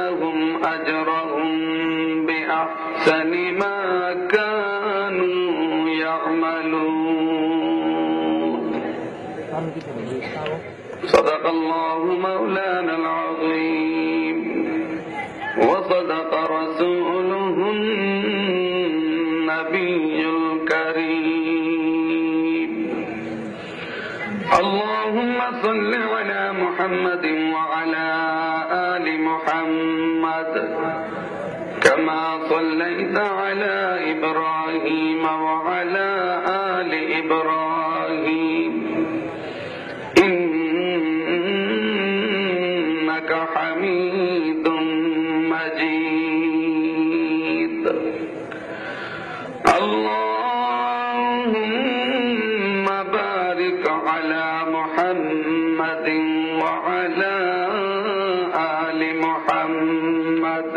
لهم أجرهم بأحسن ما كانوا يعملون صدق الله مولانا العظيم وصدق رسوله النبي الكريم اللهم صل على محمد وعلى آل محمد كما صليت على إبراهيم وعلى آل إبراهيم إنك حميد مجيد اللهم بارك على محمد وعلى آل محمد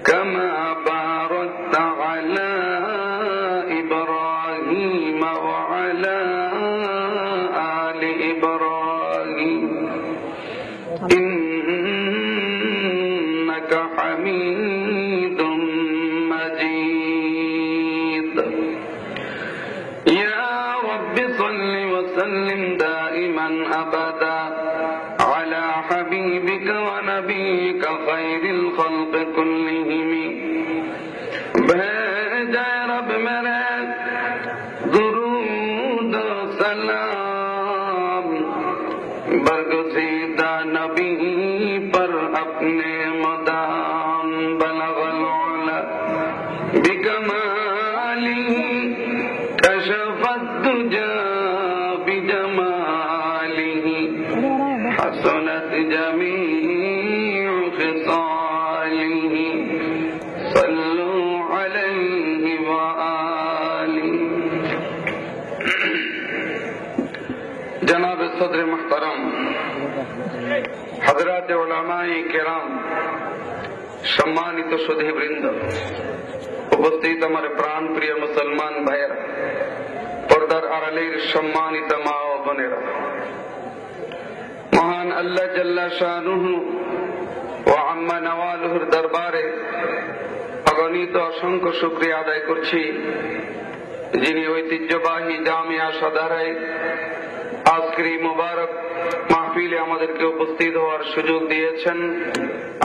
كما باركت على إبراهيم وعلى آل إبراهيم إنك حميد مجيد يا رب صل وسلم دائما أبدا على حبيبك ونبيك خير الخلق كلهم भेजा रब मेरे दुरूद सलाम बरगुज़ीदा नबी पर अपने मदाम बलगल उला बिकमाली कशफत दुजा बिजमालिही हसनत जमीउ खिसालिही सल्लु अलैहि व आलिहि। जनाब सदर मुहतरम हजरात उलमाए किराम सम्मानित सुधीबृंद उपस्थित আমার প্রাণ প্রিয় মুসলমান ভাইয়েরা পর্দার আড়ালের সম্মানিত মা ও বোনেরা মহান আল্লাহ জাল্লা শানুহু ও আম্মা নওয়ালুহুর দরবারে অগণিত অসংখ্য শুকরিয়া আদায় করছি যিনি ঐতিহ্যবাহী জামিয়া সাদারায় আজকের এই মুবারক মাহফিলে আমাদেরকে উপস্থিত হওয়ার সুযোগ দিয়েছেন।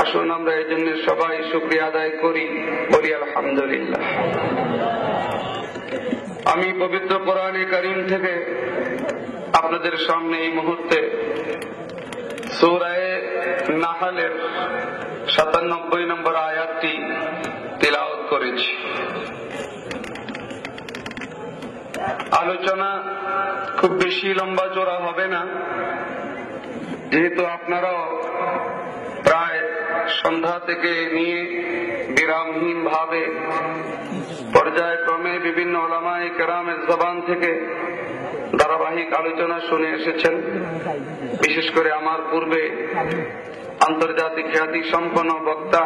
আসুন আমরা এই জন্য সবাই শুকরিয়া আদায় করি, বলি আলহামদুলিল্লাহ। আমি পবিত্র কোরআনে কারীম থেকে আপনাদের সামনে এই মুহূর্তে সূরা নাহলের ৯৭ নম্বর আয়াতটি তিলাওয়াত করেছি। আলোচনা খুব বেশি লম্বা চড়া হবে না, যেহেতু আপনারাও প্রায় সন্ধ্যা থেকে নিয়ে বিরামহীন ভাবে পর্যায়ক্রমে বিভিন্ন উলামায়ে কেরামের জবান থেকে ধারাবাহিক আলোচনা শুনে এসেছেন। বিশেষ করে আমার পূর্বে আন্তর্জাতিক খ্যাতি সম্পন্ন বক্তা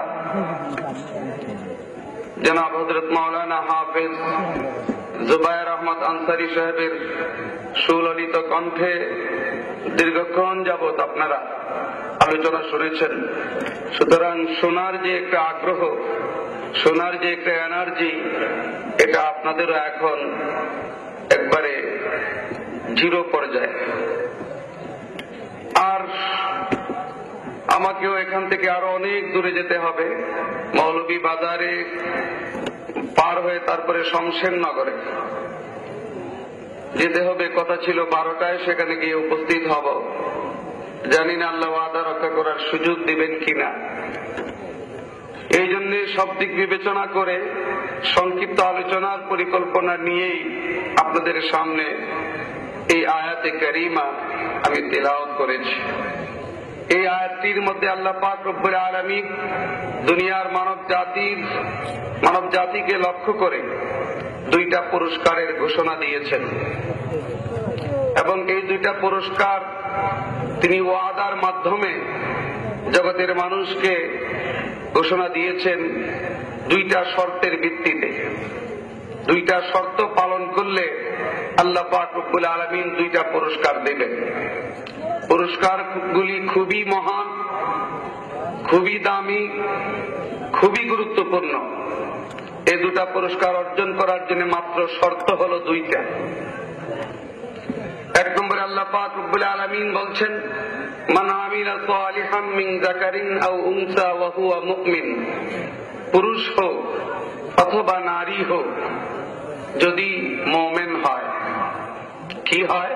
জনাব হযরত মাওলানা হাফেজ জুবায়ের আহমদ আনসারী সাহেবের সুললিত কণ্ঠে দীর্ঘক্ষণ যাবৎ আপনারা আলোচনা শুনেছেন। সুতরাং শোনার যে একটা আগ্রহ, শোনার যে একটা এনার্জি, এটা আপনাদেরও এখন একবারে জিরো পর্যায়ে। আর আমাকেও এখান থেকে আরো অনেক দূরে যেতে হবে, মৌলভী বাজারে পার হয়ে তারপরে শমশেরনগরে যেতে হবে। কথা ছিল 12টায় সেখানে গিয়ে উপস্থিত হব। জানি না আল্লাহ ওয়াদা রক্ষা করার সুযোগ দিবেন কিনা। এই জন্য সব দিক বিবেচনা করে সংক্ষিপ্ত আলোচনার পরিকল্পনা নিয়েই আপনাদের সামনে এই আয়াতে কারিমা আমি তিলাওয়াত করেছি। এই আয়াতটির মধ্যে আল্লাহ পাক রব্বুল আলামিন দুনিয়ার মানব জাতিকে লক্ষ্য করে দুইটা পুরস্কারের ঘোষণা দিয়েছেন এবং এই দুইটা পুরস্কার তিনি ওয়াদার মাধ্যমে জগতের মানুষকে ঘোষণা দিয়েছেন দুইটা শর্তের ভিত্তিতে। দুইটা শর্ত পালন করলে আল্লাহ পাক রব্বুল আলামিন দুইটা পুরস্কার দেবেন। পুরস্কারগুলি খুবই মহান, খুবই দামি, খুবই গুরুত্বপূর্ণ। এই দুটা পুরস্কার অর্জন করার জন্য মাত্র শর্ত হলো দুইটা। এক নম্বরে আল্লাহ পাক রব্বুল আলামিন বলছেন, মান আমিলা সালিহাম মিন যাকারিন আও উনসা ওয়া হুয়া মুমিন, পুরুষ হোক অথবা নারী হোক, যদি মুমিন হয়। কি হয়?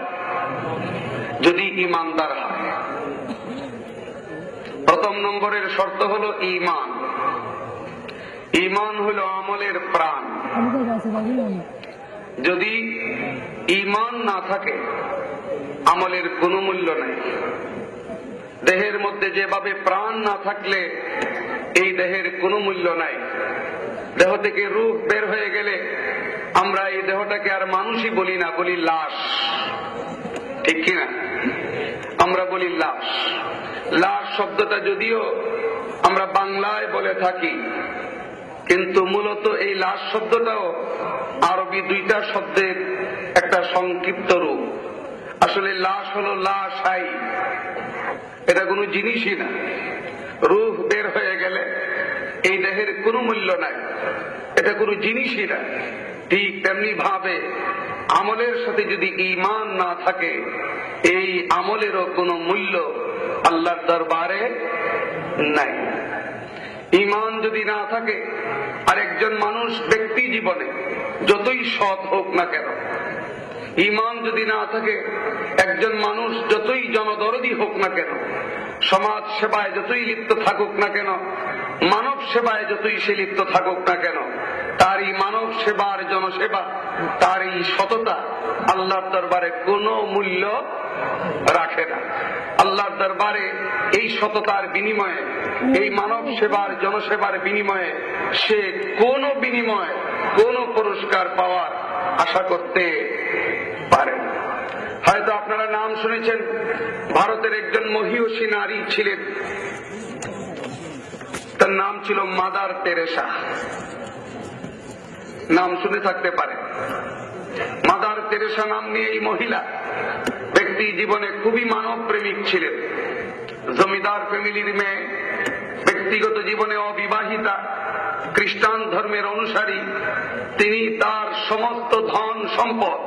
যদি ঈমানদার হয়। প্রথম নম্বরের শর্ত হলো ঈমান। ঈমান হলো আমলের প্রাণ। যদি ঈমান না থাকে, আমলের কোনো মূল্য নাই। দেহের মধ্যে যেভাবে প্রাণ না থাকলে এই দেহের কোনো মূল্য নাই। দেহ থেকে রূহ বের হয়ে গেলে আমরা এই দেহটাকে আর মানুষই বলি না, বলি লাশ। ঠিক কিনা? আমরা বলি লাশ। লাশ শব্দটা যদিও আমরা বাংলায় বলে থাকি, কিন্তু মূলত এই লাশ শব্দটাও আরবি দুইটা শব্দের একটা সংক্ষিপ্ত রূপ। আসলে লাশ হলো লাশাই, এটা কোনো জিনিসই না। রূহ বের হয়ে গেলে এই দেহের কোনো মূল্য নাই, এটা কোনো জিনিসই না। ঠিক তেমনি ভাবে আমলের সাথে যদি ঈমান না থাকে, এই আমলেরও কোনো মূল্য আল্লাহর দরবারে নাই। ঈমান যদি না থাকে, আর একজন মানুষ ব্যক্তি জীবনে যতই সৎ হোক না কেন, ঈমান যদি না থাকে, একজন মানুষ যতই জনদরদি হোক না কেন, সমাজ সেবায় যতই লিপ্ত থাকুক না কেন, মানব সেবায় যতই সে লিপ্ত থাকুক না কেন, তার এই মানব সেবার জনসেবা, তার এই সততা আল্লাহর দরবারে কোনো মূল্য রাখে না। আল্লাহর দরবারে এই সততার বিনিময়ে, এই মানব সেবার জনসেবার বিনিময়ে সে কোনো বিনিময়, কোনো পুরস্কার পাওয়ার আশা করতে পারে না। হয়তো আপনারা নাম শুনেছেন, ভারতের একজন মহিয়সী নারী ছিলেন, তার নাম ছিল মাদার তেরেসা। নাম শুনে থাকতে পারে। মাদার তেরেসা নাম নিয়ে এই মহিলা ব্যক্তি জীবনে খুবই মানব প্রেমিক ছিলেন। জমিদার ফ্যামিলির মেয়ে, ব্যক্তিগত জীবনে অবিবাহিতা, খ্রিস্টান ধর্মের অনুসারী। তিনি তার সমস্ত ধন সম্পদ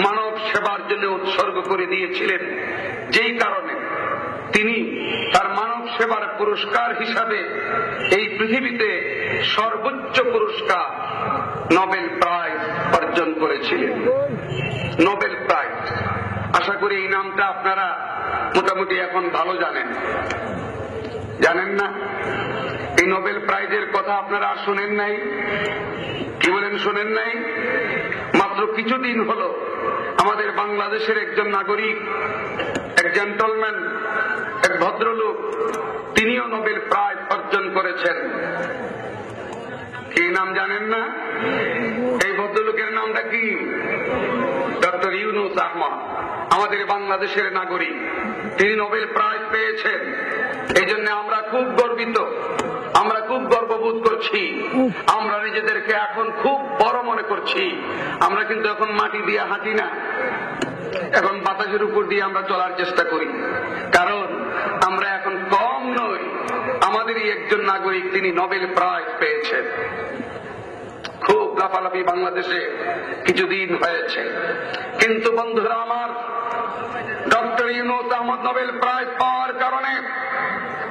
মানব সেবার জন্য উৎসর্গ করে দিয়েছিলেন, যেই কারণে তিনি তার মানব সেবার পুরস্কার হিসাবে এই পৃথিবীতে সর্বোচ্চ পুরস্কার নোবেল প্রাইজ অর্জন করেছিলেন। নোবেল প্রাইজ, আশা করি এই নামটা আপনারা মোটামুটি এখন ভালো জানেন। জানেন না? এই নোবেল প্রাইজের কথা আপনারা শোনেন নাই? কি বলেন, শোনেন নাই? মাত্র কিছুদিন হলো আমাদের বাংলাদেশের একজন নাগরিক, এক জেন্টলম্যান, এক ভদ্রলোক, তিনিও নোবেল প্রাইজ অর্জন করেছেন। কি নাম জানেন না? এই ভদ্রলোকের নামটা কি? ডক্টর ইউনুস আহমদ, আমাদের বাংলাদেশের নাগরিক। তিনি নোবেল প্রাইজ পেয়েছেন। এই জন্য আমরা খুব গর্বিত, আমরা খুব গর্ববোধ করছি। আমরা নিজেদেরকে এখন খুব বড় মনে করছি। আমরা কিন্তু এখন মাটি দিয়ে হাঁটি না, এখন বাতাসের উপর দিয়ে আমরা চলার চেষ্টা করি, কারণ আমরা এখন কম নই। আমাদেরই একজন নাগরিক, তিনি নোবেল প্রাইজ পেয়েছেন। খুব লাফালাফি বাংলাদেশে কিছুদিন হয়েছে, কিন্তু বন্ধুরা আমার, doctor Yunus Ahmad Nobel prize পাওয়ার কারণে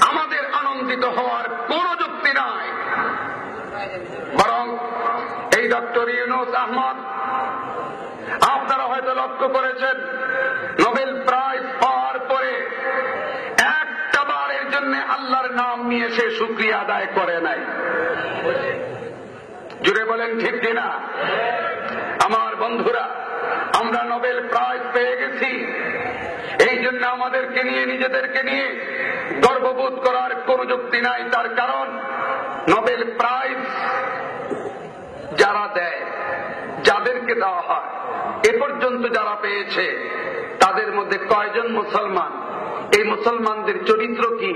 আমাদের আনন্দিত হওয়ার কোন যুক্তি নাই। বরং এই ডক্টর ইউনুস আহমদ, আপনারা হয়তো লক্ষ্য করেছেন, নোবেল প্রাইজ পাওয়ার পরে একটা বারের জন্য আল্লাহর নাম নিয়ে সে শুকরিয়া আদায় করে নাই। জুড়ে বলেন ঠিক কিনা? আমার বন্ধুরা, আমরা নোবেল প্রাইজ পেয়ে গেছি, এই জন্য আমাদেরকে নিয়ে, নিজেদেরকে নিয়ে গর্ববোধ করার কোন যুক্তি নাই। তার কারণ নোবেল প্রাইজ যারা দেয়, যাদেরকে দেওয়া হয়, এ পর্যন্ত যারা পেয়েছে তাদের মধ্যে কয়জন মুসলমান, এই মুসলমানদের চরিত্র কি,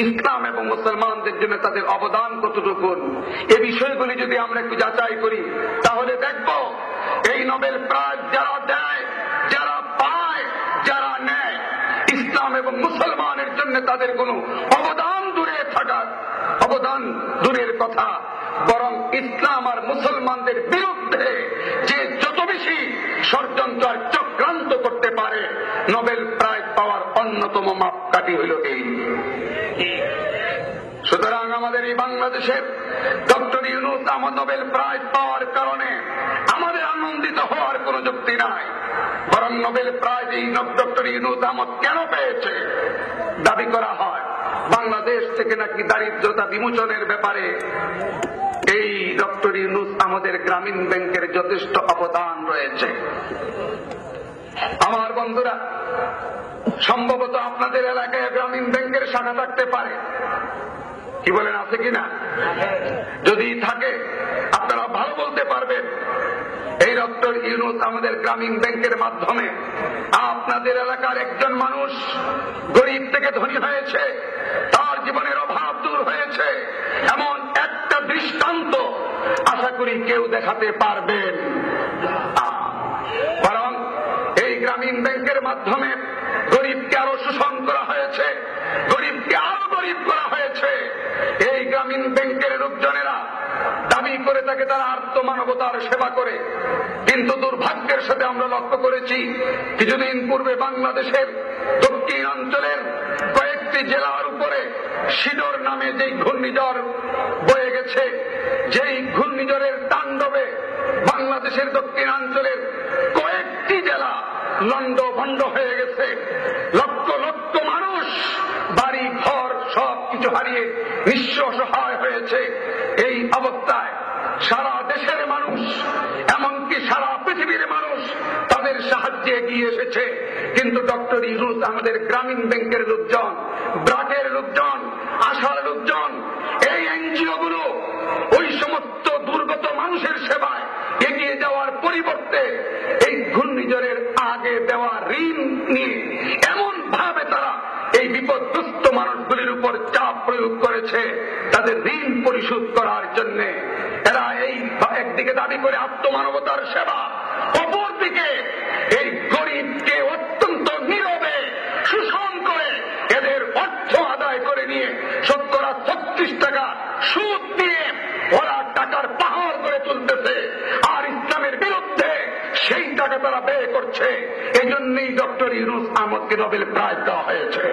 ইসলাম এবং মুসলমানদের জন্য তাদের অবদান কতটুকু, এই বিষয়গুলি যদি আমরা একটু যাচাই করি, তাহলে দেখব এই নোবেল প্রাইজ যারা দেয়, যারা পায়, যারা নেয়, ইসলাম এবং মুসলমানের জন্য তাদের কোনো অবদান দূরের কথা, বরং ইসলাম আর মুসলমানদের বিরুদ্ধে যে যত বেশি ষড়যন্ত্র আর চক্রান্ত করতে পারে, নোবেল প্রাইজ পাওয়ার অন্যতম মাপকাঠি হইল এই। সুতরাং আমাদের এই বাংলাদেশের doctor Yunus Ahmad Nobel prize পাওয়ার কারণে আমাদের আনন্দিত হওয়ার কোন যুক্তি নাই, বরং নোবেল প্রাইজ এই ডক্টর ইউনূস আহমদ কেন পেয়েছে? দাবি করা হয় বাংলাদেশ থেকে নাকি দারিদ্রতা বিমোচনের ব্যাপারে এই ডক্টর ইউনূস আমাদের গ্রামীণ ব্যাংকের যথেষ্ট অবদান রয়েছে। আমার বন্ধুরা, সম্ভবত আপনাদের এলাকায় গ্রামীণ ব্যাংকের শাখা থাকতে পারে, কি বলেন, আছে কিনা? যদি থাকে আপনারা ভালো বলতে পারবেন এই ডক্টর ইউনূস আমাদের গ্রামীণ ব্যাংকের মাধ্যমে আপনাদের এলাকার একজন মানুষ গরিব থেকে ধনী হয়েছে, তার জীবনের অভাব দূর হয়েছে, এমন একটা দৃষ্টান্ত আশা করি কেউ দেখাতে পারবেন। বরং এই গ্রামীণ ব্যাংকের মাধ্যমে গরিবকে আরো শোষণ করা হয়েছে, গরিবকে আরো গরিব করা হয়েছে। এই গ্রামীণ ব্যাংকের লোকজনেরা দাবি করে থাকে তারা আত্মমানবতার সেবা করে, কিন্তু দুর্ভাগ্যের সাথে আমরা লক্ষ্য করেছি কিছুদিন পূর্বে বাংলাদেশের দক্ষিণ অঞ্চলের কয়েকটি জেলার উপরে সিডর নামে যেই ঘূর্ণিঝড় বয়ে গেছে, যেই ঘূর্ণিঝড়ের তাণ্ডবে বাংলাদেশের দক্ষিণাঞ্চলের কয়েকটি জেলা লন্ডভন্ড হয়ে গেছে, লক্ষ লক্ষ মানুষ বাড়ি ঘর সবকিছু হারিয়ে নিঃস্ব অসহায় হয়েছে। এই অবস্থায় সারা দেশের মানুষ, এমনকি সারা পৃথিবীর মানুষ তাদের সাহায্যে এগিয়ে এসেছে, কিন্তু ডক্টর ইউনূস আমাদের গ্রামীণ ব্যাংকের লোকজন, ব্র্যাকের লোকজন, আশার লোকজন, এই এনজিও গুলো ওই সমস্ত দুর্গত মানুষের সেবায় এগিয়ে যাওয়ার পরিবর্তে এই ঘূর্ণিঝড়ের আগে দেওয়া ঋণ নিয়ে এমন ভাবে তারা এই বিপদগ্রস্ত মানুষগুলির উপর চাপ প্রয়োগ করেছে তাদের ঋণ পরিশোধ করার জন্য। এরা এই একদিকে দাবি করে আত্মমানবতার সেবা, অপরদিকে এই গরিবকে অত্যন্ত নীরবে শোষণ করে এদের অর্থ আদায় করে নিয়ে 36 টাকা সুদ দিয়ে ওরা টাকার পাহাড় করে তুলতেছে, আর ইসলামের বিরুদ্ধে সেই টাকা তারা ব্যয় করছে। এই জন্যই ডক্টর ইউনূস আহমদকে নোবেল প্রাইজ দেওয়া হয়েছে।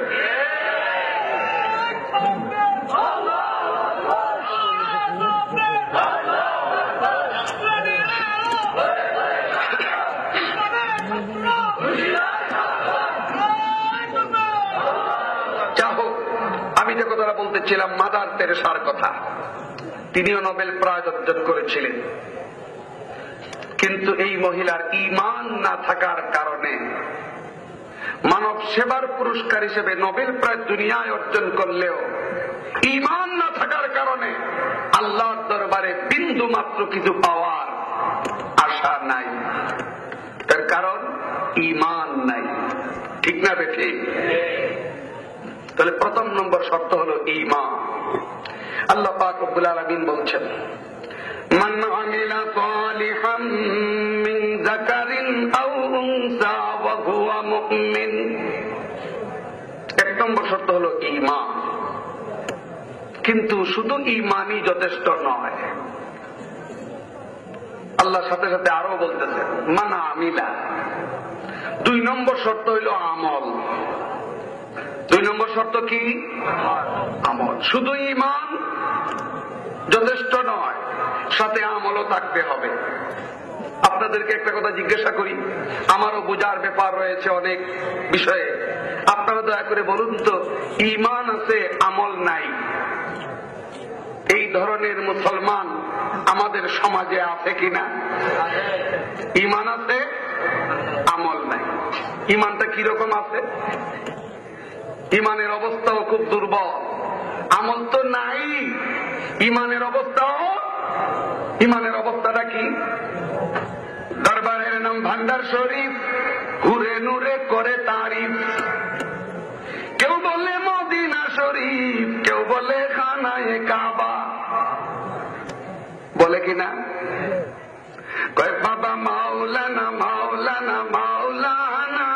আমি যে কথাটা বলতেছিলাম মাদার তেরেসার কথা, তিনিও নোবেল প্রাইজ অর্জন করেছিলেন, কিন্তু এই মহিলার ঈমান না থাকার কারণে মানব সেবার পুরস্কার হিসেবে নোবেল প্রাইজ দুনিয়ায় অর্জন করলেও ঈমান না থাকার কারণে আল্লাহর দরবারে বিন্দু মাত্র কিছু পাওয়ার আশা নাই। তার কারণ ঈমান নাই, ঠিক না বেঠি? তাহলে প্রথম নম্বর শর্ত হলো ঈমান। আল্লাহ পাক রব্বুল আলামিন বলছেন, মান আমিলা সালিহাম মিন যাকারিন আও উনসা ওয়া হুয়া মুমিন। এক নম্বর শর্ত হলো ঈমান। কিন্তু শুধু ঈমানই যথেষ্ট নয়, আল্লাহর সাথে সাথে আরো বলতেছে মান আমিলা। 2 নম্বর শর্ত হইল আমল। 2 নম্বর শর্ত কি? আমল। শুধু ঈমান যথেষ্ট নয়, সাথে আমলও থাকতে হবে। আপনাদেরকে একটা কথা জিজ্ঞাসা করি, আমারও বোঝার ব্যাপার রয়েছে অনেক বিষয়ে, আপনারা দয়া করে বলুন তো, ঈমান আছে আমল নাই, এই ধরনের মুসলমান আমাদের সমাজে আছে কিনা? ঈমান আছে, আমল নাই। ঈমানটা কিরকম আছে? ঈমানের অবস্থাও খুব দুর্বল, আমল তো নাই, ঈমানের অবস্থাটা কি? দরবারের নাম ভান্ডার শরীফ, ঘুরে নুরে করে তারিফ, কেউ বলে মদিনা শরীফ, কেউ বলে খানায়ে কাবা, বলে কিনা? কয় বাবা মাওলানা মাওলানা মাওলানা,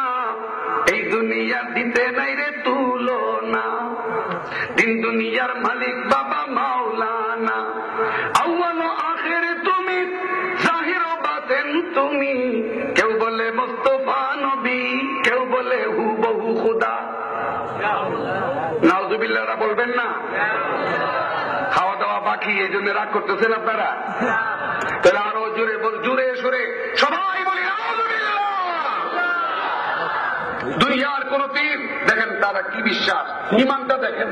এই দুনিয়া দিতে নাই রে তুলনা, দিন দুনিয়ার মালিক বাবা মাওলানা। আউয়াল ও আখির তুমি, জাহির ও বাতিন তুমি, কেউ বলে মুস্তাফা নবী, কেউ বলে হুবহু খুদা। নাউযুবিল্লাহ বলবেন না? খাওয়া দাওয়া বাকি, এই জন্য রাগ করতেছেন আপনারা? তাহলে আরো জোরে জোরে সুরে সবাই বলি নাউযুবিল্লাহ। দুনিয়ার কোন পীর দেখেন তারা কি বিশ্বাস, ইমানটা দেখেন,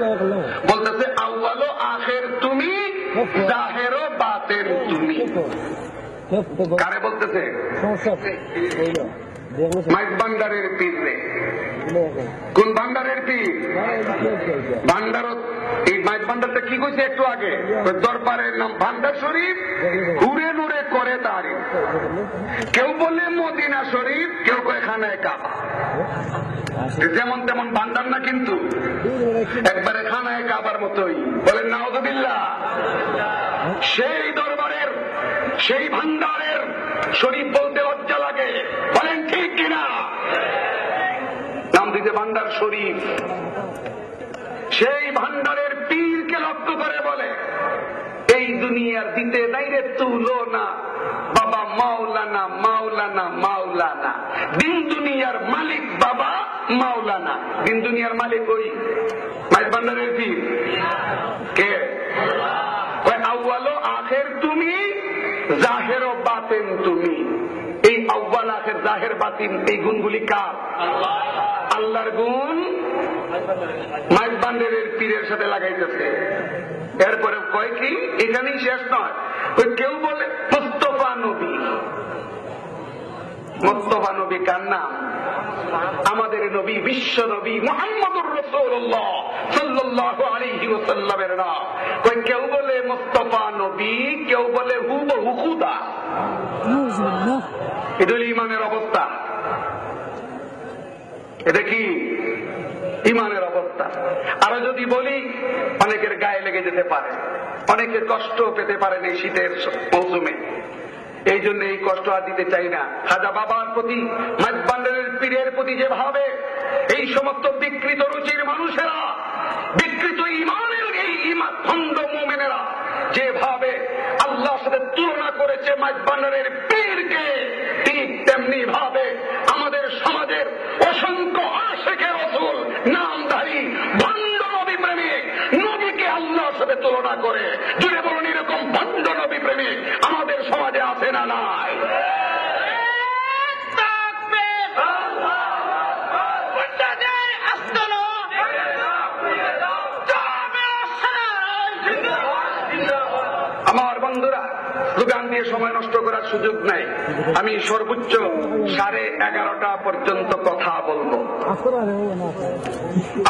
বলতেছে আউয়াল ও আখির তুমি, জাহির ও বাতিন তুমি। কারে বলতেছে? মাইক ভান্ডারের পীর রে। কোন ভান্ডারের পীর? ভান্ডার। এই মাইক ভান্ডারটা কি কইছে একটু আগে? দরবারের নাম ভান্ডার শরীফ, ঘুরে নুরে করে তারিফ। কেউ বলে মদিনা শরীফ, কেউ কয় খানায় কাবা। যেমন তেমন ভান্ডার না, কিন্তু একবারে খানায় কাবার মতোই। বলেন নাউযুবিল্লাহ। সেই দরবারের, সেই ভান্ডারের শরীফ বলতে লজ্জা লাগে, বলেন ঠিক কিনা? নাম দিতে ভান্ডার শরীফ। সেই ভান্ডারের পীরকে লক্ষ্য করে বলে এই দুনিয়ার দিতে দাইরে তুলনা, বাবা মাওলানা মাওলানা মাওলানা। দিন দুনিয়ার মালিক বাবা মাওলানা। দিন দুনিয়ার মালিক ওই মাইক ভান্ডারের পীর কে? আউয়াল ও আখির তুমি, জাহির ও বাতিন তুমি। এই আউয়াল আখির জাহির বাতিন এই গুণগুলি কার? আল্লাহর গুণ মাইক ভান্ডারের পীরের সাথে লাগাইতেছে। এরপরে কয় কি, এখানেই শেষ নয়, কেউ বলে মুস্তাফা নবী। মুস্তাফা নবী কার নাম? আমাদের নবী, বিশ্ব নবী মুহাম্মদুর রাসূলুল্লাহ সাল্লাল্লাহু আলাইহি ওয়াসাল্লামের নাম। কেউ বলে মুস্তাফা নবী, কেউ বলে হুবহু খুদা। এটা ইমানের অবস্থা। এটা কি ইমানের অবস্থা? আরো যদি বলি, অনেকের গায়ে লেগে যেতে পারে, অনেকের কষ্ট পেতে পারেন এই শীতের মৌসুমে। এই জন্য এই কষ্ট আর দিতে চাই না। খাজা বাবার প্রতি, মাইক ভান্ডারের পীরের প্রতি যেভাবে এই সমস্ত বিকৃত রুচির মানুষেরা, বিকৃত ইমানের এই ভণ্ড মুমিনেরা যেভাবে আল্লাহর সাথে তুলনা করেছে মাইক ভান্ডারের পীরকে, ঠিক তেমনি ভাবে আমাদের সমাজের অসংখ্য আশিকে রাসূল নামধারী ভণ্ড নবী প্রেমিক নবীকে আল্লাহর সাথে তুলনা করে। জুড়ে বলুন, এরকম ভণ্ড নবী প্রেমিক আমাদের সমাজে আছে না নাই? আমার বন্ধুরা, দোকান দিয়ে সময় নষ্ট করার সুযোগ নাই। আমি সর্বোচ্চ 11:30 পর্যন্ত কথা বলবো।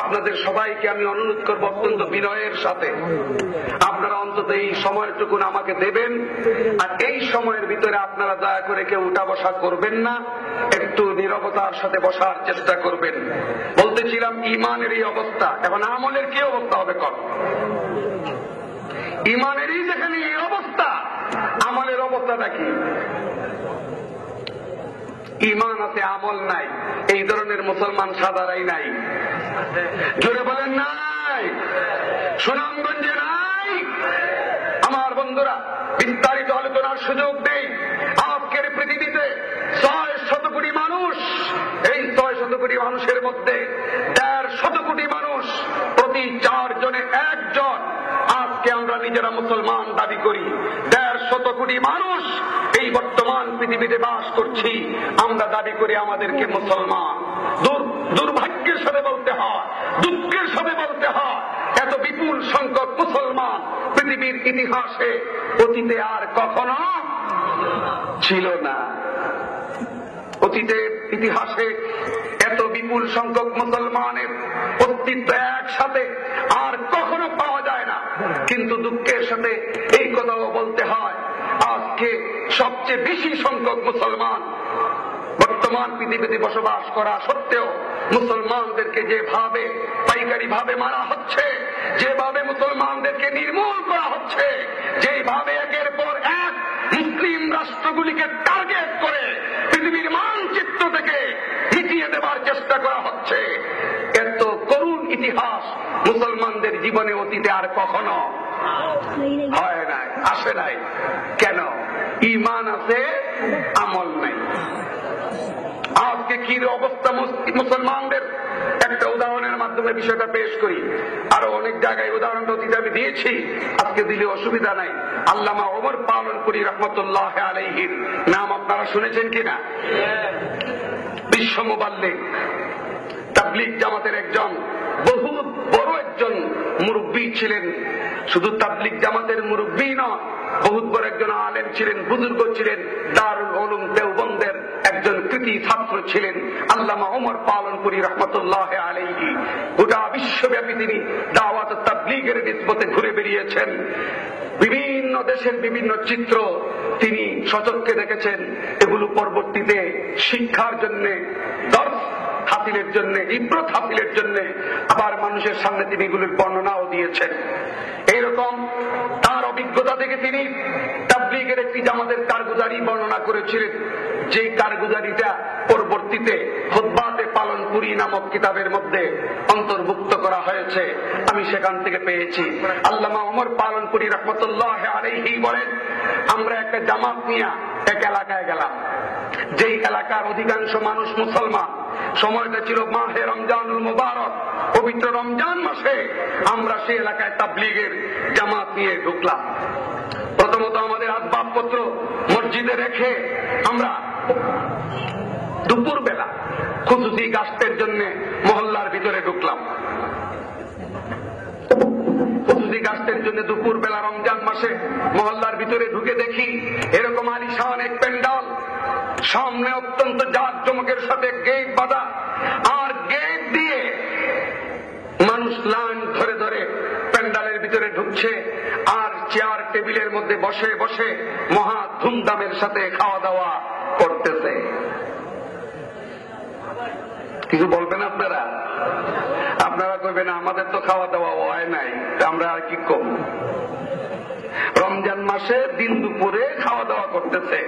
আপনাদের সবাইকে আমি অনুরোধ করবো অত্যন্ত বিনয়ের সাথে, আপনারা অন্তত এই সময়টুকু আমাকে দেবেন। আর এই সময়ের ভিতরে আপনারা দয়া করে কেউ উঠা বসা করবেন না, একটু নীরবতার সাথে বসার চেষ্টা করবেন। বলতেছিলাম ইমানের এই অবস্থা, এখন আমলের কি অবস্থা হবে? কর ইমানেরই যেখানে এই অবস্থা, আমলের অবস্থাটা কি? ইমান আছে, আমল নাই, এই ধরনের মুসলমান সাদারাই নাই। জোরে বলেন নাই? সুনামগঞ্জে নাই? আমার বন্ধুরা, বিস্তারিত আলোচনার সুযোগ নেই। আজকের পৃথিবীতে 600 কোটি মানুষ, এই 600 কোটি মানুষের মধ্যে 150 কোটি মানুষ, প্রতি 4 জনে 1 জন আজকে আমরা নিজেরা মুসলমান দাবি করি। 150 কোটি মানুষ এই বর্তমান পৃথিবীতে বাস করছি, আমরা দাবি করি আমাদেরকে মুসলমান। দুর্ভাগ্যের সাথে বলতে হয়, দুঃখের সাথে বলতে হয়, এত বিপুল সংখ্যক মুসলমান পৃথিবীর ইতিহাসে অতীতে আর কখনো ছিল না। অতীতের ইতিহাসে এত বিপুল সংখ্যক মুসলমানের অস্তিত্ব একসাথে আর কখনো পাওয়া যায় না। কিন্তু দুঃখের সাথে এই কথাও বলতে হয়, আজকে সবচেয়ে বেশি সংখ্যক মুসলমান বর্তমান পৃথিবীতে বসবাস করা সত্ত্বেও মুসলমানদেরকে যেভাবে পাইকারি ভাবে মারা হচ্ছে, যেভাবে মুসলমানদেরকে নির্মূল করা হচ্ছে, যেভাবে একের পর এক মুসলিম রাষ্ট্রগুলিকে টার্গেট করে পৃথিবীর মানচিত্র থেকে মিটিয়ে দেবার চেষ্টা করা হচ্ছে, ইতিহাস মুসলমানদের জীবনে অতীতে আর কখনো হয় নাই, আসে নাই। কেন? ঈমান আছে, আমল নাই। আজকে কি অবস্থা মুসলমানদের, একটা উদাহরণের মাধ্যমে বিষয়টা পেশ করি। আরো অনেক জায়গায় উদাহরণটা অতীতে আমি দিয়েছি, আজকে দিলে অসুবিধা নাই। আল্লামা ওমর পালনপুরী রহমতুল্লাহ আলাইহির নাম আপনারা শুনেছেন কিনা? বিশ্ব মুবাল্লিগ তাবলীগ জামাতের একজন বহু বড় একজন মুরব্বী ছিলেন। শুধু তাবলীগ জামাতের মুরব্বী নয়, বহুত বড় একজন আলেম ছিলেন, বুজুর্গ ছিলেন, দারুল উলুম দেওবন্দের একজন কৃতি ছাত্র ছিলেন আল্লামা ওমর পালনপুরী রহমতুল্লাহ আলাইহি। গোটা বিশ্বব্যাপী তিনি দাওয়াত তাবলীগের নিসবতে ঘুরে বেরিয়েছেন। বিভিন্ন দেশের বিভিন্ন চিত্র তিনি সচক্ষে দেখেছেন। এগুলো পরবর্তীতে শিক্ষার জন্য, দর্শ হাসিলের জন্য, ইবরত হাসিলের জন্য আবার মানুষের সামনে তিনি এগুলোর বর্ণনাও দিয়েছেন। এইরকম তার অভিজ্ঞতা থেকে তিনি তাবলীগের একটি জামাতের কারগুজারি বর্ণনা করেছিলেন, যে কারগুজারিটা পরবর্তীতে খুতবাতে পালনপুরী নামক কিতাবের মধ্যে অন্তর্ভুক্ত করা হয়েছে। আমি সেখান থেকে পেয়েছি। আল্লামা ওমর পালনপুরী রহমতুল্লাহ আলাইহি বলেন, আমরা একটা জামাত নিয়ে এক এলাকায় গেলাম, যেই এলাকার অধিকাংশ মানুষ মুসলমান। সময়টা ছিল মাহে রমজানুল মুবারক, পবিত্র রমজান মাসে। আমরা সেই এলাকায় তাবলীগের জামাত নিয়ে ঢুকলাম। প্রথমত আমাদের আসবাবপত্র মসজিদে রেখে আমরা দুপুর বেলা খুশুসি গাছের জন্য মহল্লার ভিতরে ঢুকলাম। খুশুসি গাছের জন্য দুপুর বেলা রমজান মাসে মহল্লার ভিতরে ঢুকে দেখি এরকম আলিশান এক প্যান্ডাল, সামনে অত্যন্ত জাঁকজমকের সাথে গেট বাঁধা, আর গেট দিয়ে মানুষ লাইন ধরে ধরে প্যান্ডালের ভিতরে ঢুকছে, আর চেয়ার টেবিলের মধ্যে বসে বসে মহা ধুমধামের সাথে খাওয়া দাওয়া করতেছে। কিছু বলবেন আপনারা? আপনারা কইবেন আমাদের তো খাওয়া দাওয়া হয় নাই, আমরা আর কি কম। রমজান মাসে দিন দুপুরে খাওয়া দাওয়া করতেছে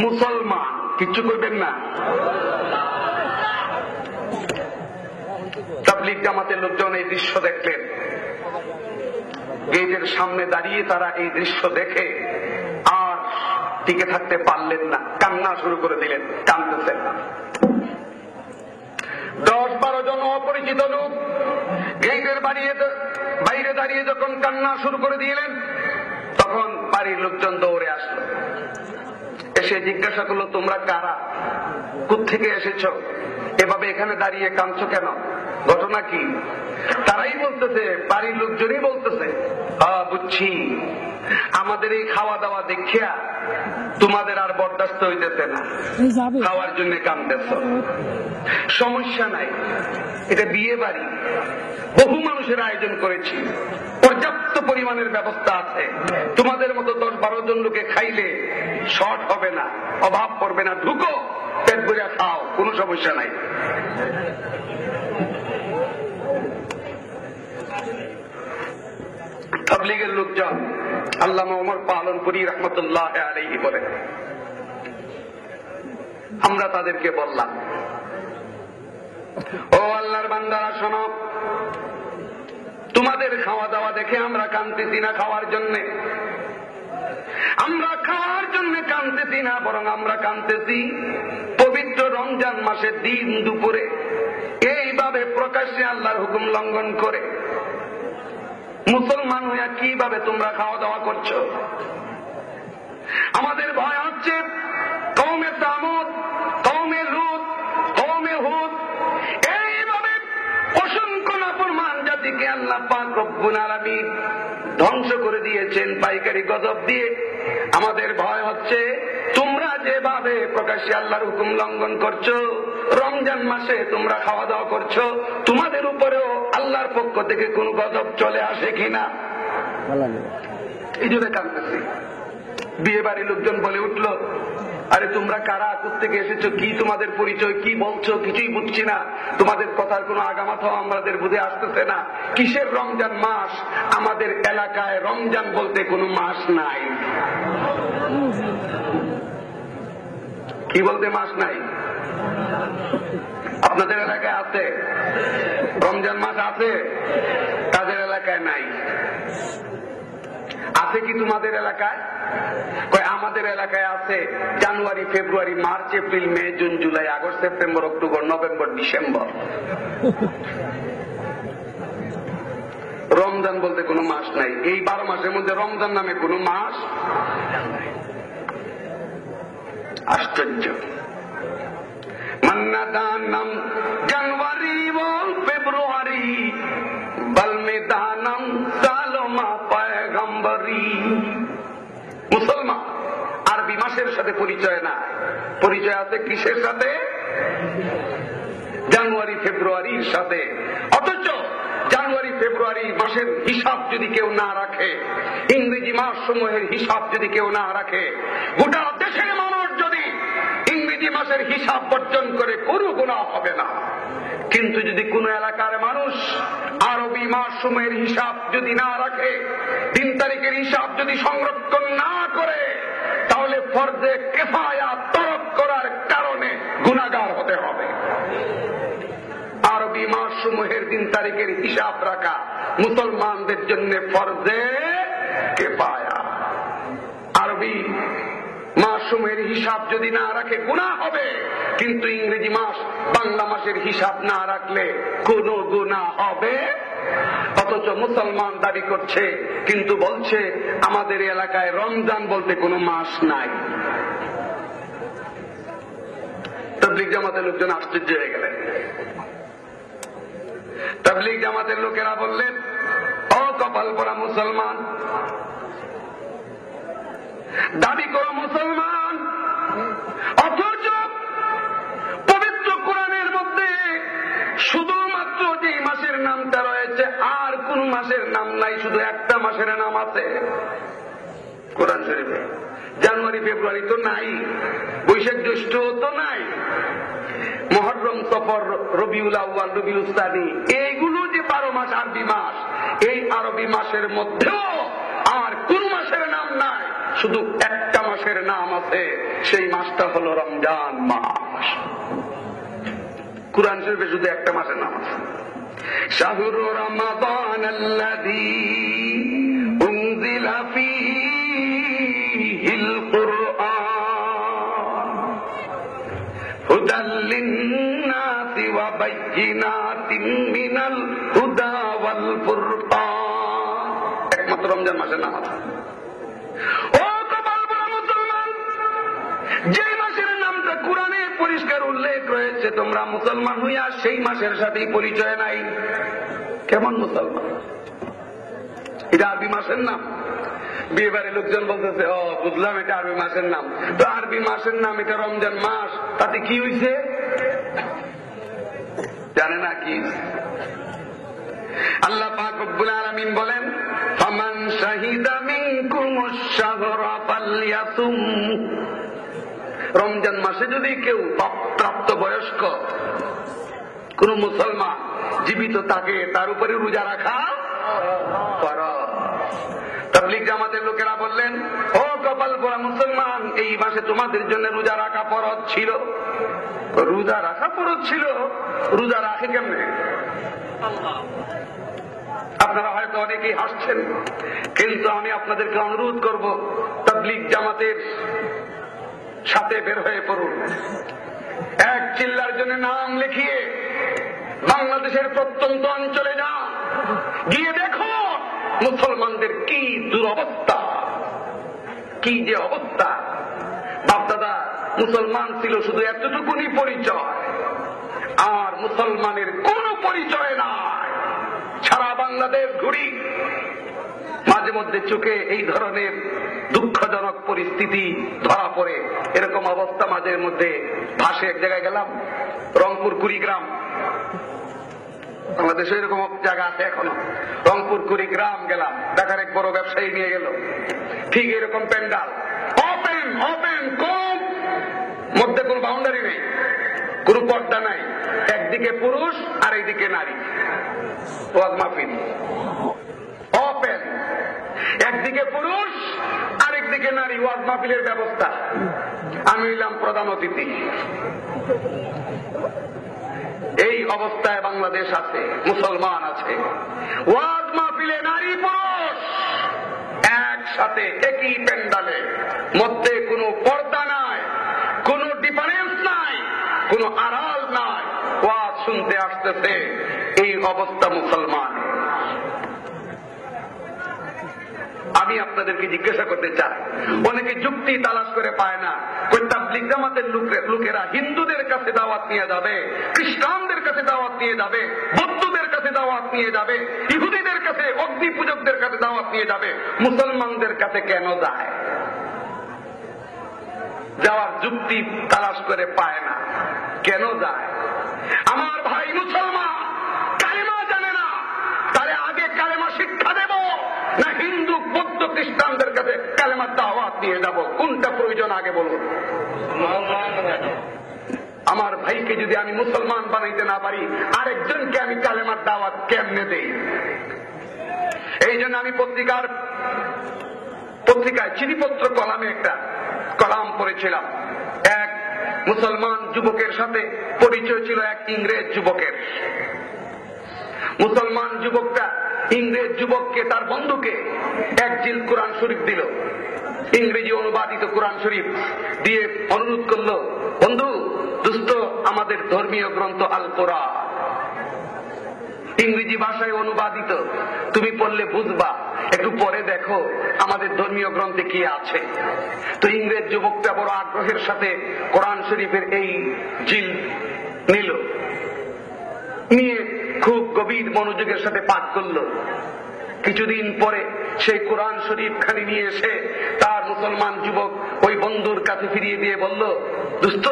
মুসলমান, কিচ্ছু কইবেন না। তাবলীগ জামাতের লোকজন এই দৃশ্য দেখলেন, গেটের সামনে দাঁড়িয়ে তারা এই দৃশ্য দেখে আর টিকে থাকতে পারলেন না, কান্না শুরু করে দিলেন, কাঁদতেছেন। 10-12 জন অপরিচিত লোক গেটের বাইরে দাঁড়িয়ে যখন কান্না শুরু করে দিলেন, তখন বাড়ির লোকজন দৌড়ে আসলো, এসে জিজ্ঞাসা করলো, তোমরা কারা, কোত্থেকে এসেছ, এভাবে এখানে দাঁড়িয়ে কাঁদছো কেন, ঘটনা কি? তারাই বলতেছে, বাড়ির লোকজনই বলতেছে, বুঝছি, আমাদের এই খাওয়া দাওয়া দেখিয়া তোমাদের আর বরদাস্ত হইতেছে না, খাওয়ার জন্য কাঁদতেছ। সমস্যা নাই, এটা বিয়ে বাড়ি, বহু মানুষের আয়োজন করেছি, পর্যাপ্ত পরিমাণের ব্যবস্থা আছে, তোমাদের মতো 10-12 জন লোকে খাইলে শর্ট হবে না, অভাব পড়বে না, ঢুকো, পেট ভরে খাও, কোনো সমস্যা নাই। তাবলীগের লোকজন আল্লামা ওমর পালনপুরী রহমতুল্লাহ আলাইহি বলেন, আমরা তাদেরকে বললাম, ও আল্লাহর বান্দারা শোনো, তোমাদের খাওয়া দাওয়া দেখে আমরা কাঁদতেছি না খাওয়ার জন্য, আমরা খাওয়ার জন্য কাঁদতেছি না, বরং আমরা কাঁদতেছি পবিত্র রমজান মাসের দিন দুপুরে এইভাবে প্রকাশ্যে আল্লাহর হুকুম লঙ্ঘন করে মুসলমান হইয়া কিভাবে তোমরা খাওয়া দাওয়া করছো। আমাদের ভয় হচ্ছে কওমে সামুদ, কওমে লূত, কওমে হুদ, এইভাবে অসংখ্য নাফরমান জাতিকে আল্লাহ পাক রব্বুল আলামিন ধ্বংস করে দিয়েছেন পাইকারি গজব দিয়ে। আমাদের ভয় হচ্ছে তোমরা যেভাবে প্রকাশ্যে আল্লাহর হুকুম লঙ্ঘন করছো, রমজান মাসে তোমরা খাওয়া দাওয়া করছো, তোমাদের উপরেও আল্লাহর পক্ষ থেকে কোন গজব চলে আসে কিনা। এই জন্য কাঁদতেছি। বিয়ে বাড়ির লোকজন বলে উঠল, আরে তোমরা কারা, কোত্থেকে এসেছো, কি তোমাদের পরিচয়, কি বলছো, কিছুই বুঝছি না, তোমাদের কথার কোনো আগামাথাও আমাদের বুঝে আসতেছে না। কিসের রমজান মাস? আমাদের এলাকায় রমজান বলতে কোনো মাস নাই। কি বলতে মাস নাই? আপনাদের এলাকায় আছে? রমজান মাস আছে, তাদের এলাকায় নাই। আছে কি তোমাদের এলাকায়? আমাদের এলাকায় আছে। জানুয়ারি, ফেব্রুয়ারি, মার্চ, এপ্রিল, মে, জুন, জুলাই, আগস্ট, সেপ্টেম্বর, অক্টোবর, নভেম্বর, ডিসেম্বর। রমজান বলতে কোনো মাস নাই। এই 12 মাসের মধ্যে রমজান নামে কোনো মাস। আশ্চর্য। মান্নাদানাম জানুয়ারি বল ফেব্রুয়ারি, বালমেদানাম সালমা পয়গম্বরি। মুসলমান আরবি মাসের সাথে পরিচয় না, পরিচয় আছে কিসের সাথে? জানুয়ারি ফেব্রুয়ারির সাথে। অথচ জানুয়ারি ফেব্রুয়ারি মাসের হিসাব যদি কেউ না রাখে, ইংরেজি মাস সমূহের হিসাব যদি কেউ না রাখে, গোটা দেশের মানুষ যদি ইংরেজি মাসের হিসাব বর্জন করে কোনো গুনাহ হবে না। কিন্তু যদি কোন এলাকার মানুষ আরবি মাস সমূহের হিসাব যদি না রাখে, 3 তারিখের হিসাব যদি সংরক্ষণ না করে, তাহলে ফরজে কিফায়া তরক করার কারণে গুনাহগার হতে হবে। আরবি মাস সমূহের 3 তারিখের হিসাব রাখা মুসলমানদের জন্য ফরজে কিফায়া। আরবি মাস সমূহের হিসাব যদি না রাখে গুনাহ হবে, কিন্তু ইংরেজি মাস বাংলা মাসের হিসাব না রাখলে কোনো গুনাহ হবে। অথচ মুসলমান দাবি করছে, কিন্তু বলছে আমাদের এলাকায় রমজান বলতে কোনো মাস নাই। তাবলীগ জামাতের লোকজন আশ্চর্য হয়ে গেলেন। তাবলীগ জামাতের লোকেরা বললেন, ও কপাল পোড়া মুসলমান, দাবি করো মুসলমান, অথচ পবিত্র কোরআনের মধ্যে শুধুমাত্র যে মাসের নামটা রয়েছে আর কোন মাসের নাম নাই, শুধু একটা মাসের নাম আছে কোরআন শরীফে। জানুয়ারি ফেব্রুয়ারি তো নাই, বৈশাখ জ্যৈষ্ঠ তো নাই, মুহররম, সফর, রবিউল আউয়াল, রবিউল সানি, এইগুলো যে 12 মাস আরবি মাস, এই আরবি মাসের মধ্যেও আর কোন মাসের নাম নাই, শুধু একটা মাসের নাম আছে, সেই মাসটা হলো রমজান মাস। কুরআন শরীফে শুধু একটা মাসের নাম আছে, শাহরু রমাদান আল্লাযী উনজিলা ফীহিল কুরআন হুদাল লিন-নাসি ওয়া বাইয়িনাতিন মিনাল হুদা ওয়াল ফুরকান। একমাত্র রমজান মাসের নাম আছে। ও কপাল পোড়া মুসলমান, যে মাসের নামটা কোরআনে পরিষ্কার উল্লেখ রয়েছে, তোমরা মুসলমান হইয়া সেই মাসের সাথেই পরিচয় নাই। কেমন মুসলমান? এটা আরবি মাসের নাম। বিয়ে বাড়ির লোকজন বলতেছে, ও বুঝলাম এটা আরবি মাসের নাম, তো আরবি মাসের নাম এটা রমজান মাস, তাতে কি হইছে? জানে না কি? আল্লাহ পাক রব্বুল আলামিন বলেন, ফামান শাহিদা মিনকুমুশ শাহরা ফালইয়াসুম। রমজান মাসে যদি কেউ প্রাপ্ত বয়স্ক কোন মুসলমান জীবিত থাকে, তার উপরে রোজা রাখা ফরজ। তাবলীগ জামাতের লোকেরা বললেন, ও কপাল পোড়া মুসলমান, এই মাসে তোমাদের জন্য রোজা রাখা ফরজ ছিল। রোজা রাখা ফরজ ছিল, রোজা রাখে কেমনে? আপনারা হয়তো অনেকেই হাসছেন, কিন্তু আমি আপনাদেরকে অনুরোধ করব, তাবলীগ জামাতের সাথে বের হয়ে পড়ুন। এক চিল্লার জন্য নাম লিখিয়ে বাংলাদেশের প্রত্যন্ত অঞ্চলে যান, গিয়ে দেখো মুসলমানদের কি দুরবস্থা, কি যে অবস্থা। বাপদাদা মুসলমান ছিল, শুধু এতটুকুনি পরিচয়, আর মুসলমানের কোন পরিচয় নাই। সারা বাংলাদেশ ঘুরি, মাঝে মধ্যে চোখে এই ধরনের দুঃখজনক পরিস্থিতি ধরা পড়ে। এরকম অবস্থা মাঝে মধ্যে ভাসে। এক জায়গায় গেলাম, রংপুর কুড়িগ্রাম, বাংলাদেশে এরকম জায়গা আছে এখনো। রংপুর কুড়িগ্রাম গেলাম, ঢাকার এক বড় ব্যবসায়ী নিয়ে গেল, ঠিক এরকম প্যান্ডাল, ওপেন ওপেন, কম, মধ্যে কোন বাউন্ডারি নেই, কোন পর্দা নাই, একদিকে পুরুষ আর এইদিকে নারী, ওয়াজ মাহফিল ওপেন, একদিকে পুরুষ আর একদিকে নারী, ওয়াজ মাহফিলের ব্যবস্থা। আমি হইলাম প্রধান অতিথি। এই অবস্থায় বাংলাদেশ আছে, মুসলমান আছে। ওয়াজ মাহফিলে নারী পুরুষ একসাথে একই প্যান্ডালে, মধ্যে কোনো পর্দা নাই, কোনো ডিফারেন্স নাই, কোনো আড়াল নাই, ওয়াজ শুনতে আসতেছে। এই অবস্থা মুসলমান। আমি আপনাদেরকে জিজ্ঞাসা করতে চাই, অনেকে যুক্তি তালাশ করে পায় না। তাবলীগ জামাতের লোকেরা হিন্দুদের কাছে দাওয়াত নিয়ে যাবে, খ্রিস্টানদের কাছে দাওয়াত নিয়ে যাবে, বৌদ্ধদের কাছে দাওয়াত নিয়ে যাবে, ইহুদিদের কাছে, অগ্নি পূজকদের কাছে দাওয়াত নিয়ে যাবে, মুসলমানদের কাছে কেন যায়? যাওয়ার যুক্তি তালাশ করে পায় না, কেন যায়? আমার ভাই মুসলমান কালেমা জানে না, তারে আগে কালেমা শিক্ষা দেব না হিন্দু বৌদ্ধ খ্রিস্টানদের কাছে কালেমার দাওয়াত নিয়ে যাব? কোনটা প্রয়োজন আগে বলুন। আমার ভাইকে যদি আমি মুসলমান বানাইতে না পারি, আরেকজনকে আমি কালেমার দাওয়াত কেমনে দেই? এই জন্য আমি পত্রিকায় চিঠিপত্র কলামে একটা কলাম পড়েছিলাম। এক মুসলমান যুবকের সাথে পরিচয় ছিল এক ইংরেজ যুবকের। মুসলমান যুবকটা ইংরেজ যুবককে, তার বন্ধুকে এক জিলদ কোরআন শরীফ দিল, ইংরেজি অনুবাদিত কোরআন শরীফ দিয়ে অনুরোধ করলো, বন্ধু দোস্ত, আমাদের ধর্মীয় গ্রন্থ আল কোরআন ইংরেজি ভাষায় অনুবাদিত, তুমি পড়লে বুঝবা, একটু পরে দেখো আমাদের ধর্মীয় গ্রন্থে কি আছে। তো ইংরেজ যুবকটা বড় আগ্রহের সাথে কোরআন শরীফের এই জিলদ নিল, নিয়ে খুব গভীর মনোযোগের সাথে পাঠ করলো। কিছুদিন পরে সেই কোরআন শরীফ খানি নিয়ে এসে তার মুসলমান যুবক ওই বন্ধুর কাছে ফিরিয়ে দিয়ে বলল, দোস্ত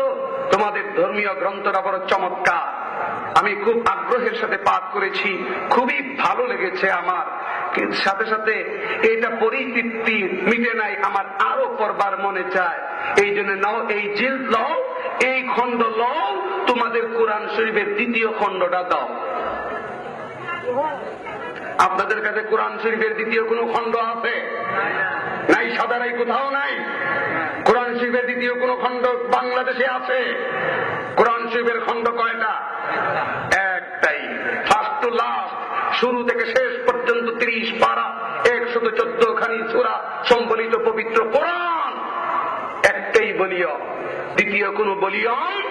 তোমাদের ধর্মীয় গ্রন্থটা বড় চমৎকার, আমি খুব আগ্রহের সাথে পাঠ করেছি, খুবই ভালো লেগেছে আমার, কিন্তু সাথে সাথে এটা পরিতৃপ্তি মিটে নাই, আমার আরো পড়বার মনে চায়। এই জন্য নাও, এই জিলদ লও, এই খণ্ড লও, তোমাদের কোরআন শরীফের দ্বিতীয় খণ্ডটা দাও। আপনাদের কাছে কোরআন শরীফের দ্বিতীয় কোন খণ্ড আছে? নাই, সাদারাই কোথাও নাই। কোরআন শরীফের দ্বিতীয় কোন খণ্ড বাংলাদেশে আছে? কোরআন শরীফের খণ্ড কয়টা? একটাই, ফার্স্ট টু লাস্ট, শুরু থেকে শেষ পর্যন্ত 30 পারা, 114 খানি সূরা সম্বলিত পবিত্র কোরআন, একটাই বলিয়ম, দ্বিতীয় কোন বলিয়ম।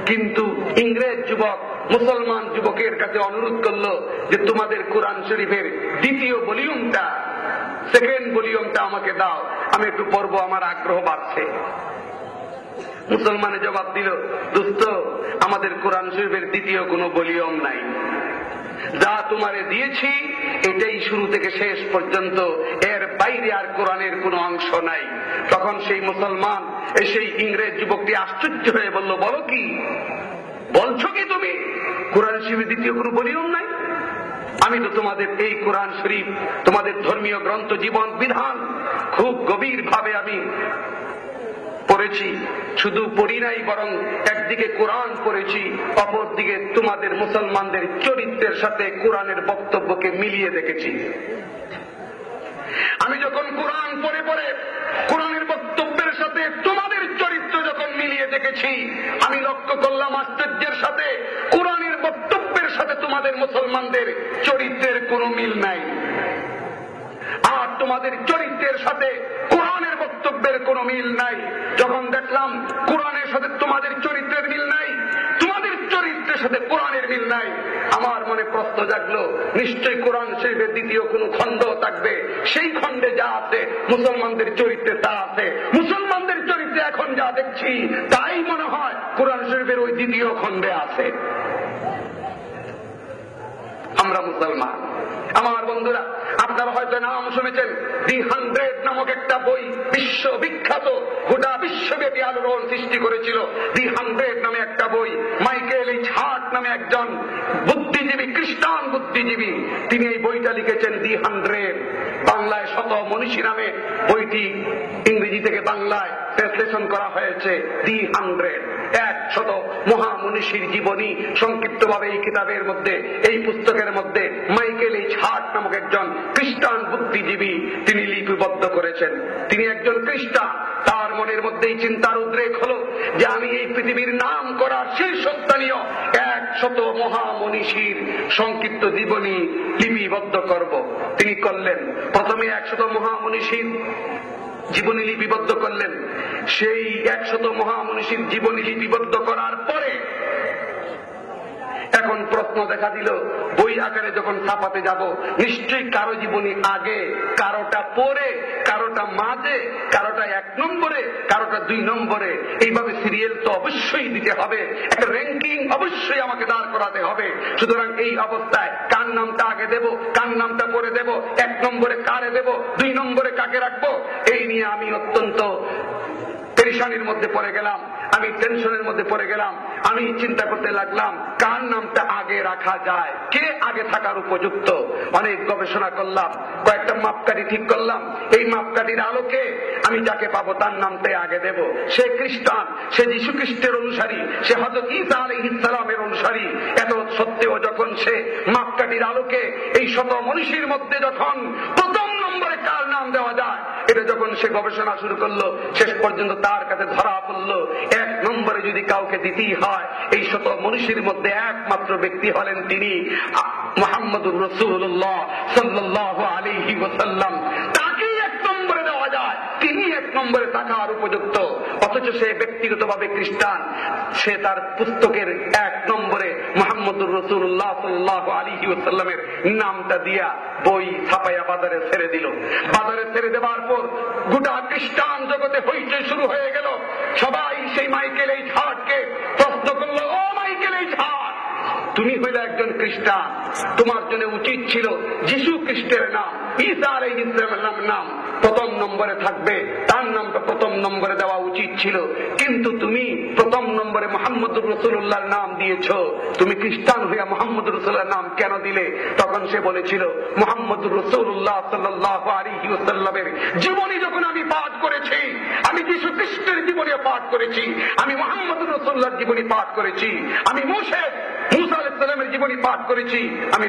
কিন্তু ইংরেজ যুবক মুসলমান যুবকের কাছে অনুরোধ করলো যে তোমাদের কোরআন শরীফের দ্বিতীয় ভলিউমটা, সেকেন্ড ভলিউমটা আমাকে দাও, আমি একটু পড়বো, আমার আগ্রহ বাড়ছে। মুসলমানের জবাব দিল, দোস্ত আমাদের কোরআন শরীফের দ্বিতীয় কোনো ভলিউম নাই, যা তোমারে দিয়েছি এটাই শুরু থেকে শেষ পর্যন্ত, এর বাইরে আর কোরআনের কোনো অংশ নাই। তখন সেই মুসলমান, সেই ইংরেজ যুবকটি আশ্চর্য হয়ে বলল, বলো কি, বলছো কি তুমি কোরআন শরীফের দ্বিতীয় কোনো ভলিউম নাই? আমি তো তোমাদের এই কোরআন শরীফ, তোমাদের ধর্মীয় গ্রন্থ, জীবন বিধান খুব গভীর ভাবে আমি পড়েছি, শুধু পড়ি নাই, বরং একদিকে কোরআন পড়েছি, অপরদিকে তোমাদের মুসলমানদের চরিত্রের সাথে কোরআনের বক্তব্যকে মিলিয়ে দেখেছি। আমি যখন কোরআন পড়ে পড়ে কোরআনের বক্তব্যের সাথে তোমাদের চরিত্র যখন মিলিয়ে দেখেছি, আমি লক্ষ্য করলাম আশ্চর্যের সাথে কোরআনের বক্তব্যের সাথে তোমাদের মুসলমানদের চরিত্রের কোনো মিল নাই, আর তোমাদের চরিত্রের সাথে কোরআনের বক্তব্যের কোনো মিল নাই। যখন দেখলাম কোরআনের সাথে তোমাদের চরিত্রের মিল নাই, তোমাদের চরিত্রের সাথে কোরআনের মিল নাই, আমার মনে প্রশ্ন জাগলো, নিশ্চয়ই কোরআন শরীফের দ্বিতীয় কোনো খণ্ড থাকবে, সেই খণ্ডে যা আছে মুসলমানদের চরিত্রে তা আছে। মুসলমানদের চরিত্রে এখন যা দেখছি তাই মনে হয় কোরআন শরীফের ওই দ্বিতীয় খণ্ডে আছে। আমরা মুসলমান। আমার বন্ধুরা, আপনারা হয়তো নাম শুনেছেন, দি 100 নামক একটা বই বিশ্ববিখ্যাত, গোটা বিশ্বব্যাপী আলোড়ন সৃষ্টি করেছিল। দি 100 নামে একটা বই, মাইকেল এইচ হার্ট নামে একজন বুদ্ধিজীবী, খ্রিস্টান বুদ্ধিজীবী, তিনি এই বইটা লিখেছেন দি 100। বাংলায় শত মনীষী নামে বইটি ইংরেজি থেকে বাংলায় ট্রান্সলেশন করা হয়েছে। দি 100, 100 মহামনীষীর জীবনী সংক্ষিপ্তভাবে এই কিতাবের মধ্যে, এই পুস্তকের মধ্যে মাইকেল এইচ হার্ট নামক একজন খ্রিস্টান বুদ্ধিজীবী, তিনি লিপিবদ্ধ করেছেন। তিনি একজন খ্রিস্টান। তার মনের মধ্যেই চিন্তার উদ্রেক হলো যে আমি এই পৃথিবীর নাম করার শীর্ষস্থানীয় 100 মহামনীষীর সংক্ষিপ্ত জীবনী লিপিবদ্ধ করব। তিনি করলেন। প্রথমে 100 মহামনীষীর জীবনী লিপিবদ্ধ করলেন। সেই 100 মহামনীষীর জীবনী লিপিবদ্ধ করার পরে এখন প্রশ্ন দেখা দিল, বই আকারে যখন ছাপাতে যাব, নিশ্চয়ই কারো জীবনী আগে, কারোটা পরে, কারোটা মাঝে, কারোটা 1 নম্বরে, কারোটা 2 নম্বরে, এইভাবে সিরিয়াল তো অবশ্যই দিতে হবে, একটা র্যাঙ্কিং অবশ্যই আমাকে দাঁড় করাতে হবে। সুতরাং এই অবস্থায় কার নামটা আগে দেব, কার নামটা পরে দেব, 1 নম্বরে কারে দেব, 2 নম্বরে কাকে রাখবো, এই নিয়ে আমি অত্যন্ত পেরেশানির মধ্যে পড়ে গেলাম। আমি টেনশনের মধ্যে পড়ে গেলাম। আমি চিন্তা করতে লাগলাম কার নামটা আগে রাখা যায়, কে আগে থাকার উপযুক্ত। অনেক গবেষণা করলাম, কয়েকটা মাপকাঠি ঠিক করলাম। এই মাপকাঠির আলোকে আমি যাকে পাবো তার নামটাই আগে দেব। সে খ্রিস্টান, সে যীশু খ্রিস্টের অনুসারী, সে হযরত ঈসা আলাইহিস সালামের অনুসারী। এত সত্ত্বেও যখন সে মাপকাঠির আলোকে এই 100 মনীষীর মধ্যে যখন প্রথম নম্বরে কার নাম দেওয়া যায়, এটা যখন সে গবেষণা শুরু করলো, শেষ পর্যন্ত তার কাছে ধরা পড়লো 1 নম্বরে যদি কাউকে দিতেই হয়, এই 100 মনীষীর মধ্যে একমাত্র ব্যক্তি হলেন তিনি মুহাম্মদুর রাসূলুল্লাহ সাল্লাল্লাহু আলাইহি ওয়াসাল্লাম। তাকেই 1 নম্বরে দেওয়া যায়, তিনি 1 নম্বরে থাকার উপযুক্ত। অথচ সে ব্যক্তিগতভাবে খ্রিস্টান, সে তার পুস্তকের 1 নম্বরে মুহাম্মদুর রাসূলুল্লাহ সাল্লাল্লাহু আলাইহি ওয়াসাল্লামের নামটা দিয়া বই ছাপাইয়া বাজারে ছেড়ে দিল। বাজারে ছেড়ে দেওয়ার পর গোটা খ্রিস্টান জগতে হইচই শুরু হয়ে গেল। সবাই সেই মাইকেল এইচ হার্টকে প্রশ্ন করলো, ও মাইকেল এইচ হার্ট, তুমি হইলে একজন খ্রিস্টান, তোমার জন্য উচিত ছিল যীশু খ্রিস্টের নাম, ঈসা আলাইহিস সালামের নাম প্রথম নম্বরে থাকবে, তার নামটা প্রথম নম্বরে দেওয়া উচিত ছিল। কিন্তু তুমি প্রথম নম্বরে মুহাম্মদুর রাসূলুল্লাহর নাম দিয়েছো। তুমি খ্রিস্টান হইয়া মুহাম্মদুর রাসূলুল্লাহর নাম কেন দিলে? তখন সে বলেছিল, মুহাম্মদুর রাসূলুল্লাহ সাল্লাল্লাহু আলাইহি ওয়াসাল্লামের জীবনী যখন আমি পাঠ করেছি, আমি যীশু খ্রিস্টের জীবনী পাঠ করেছি, আমি মুহাম্মদুর রাসূলুল্লাহর জীবনী পাঠ করেছি, আমি মুসা আলাইহিস সালামের জীবনী পাঠ করেছি, আমি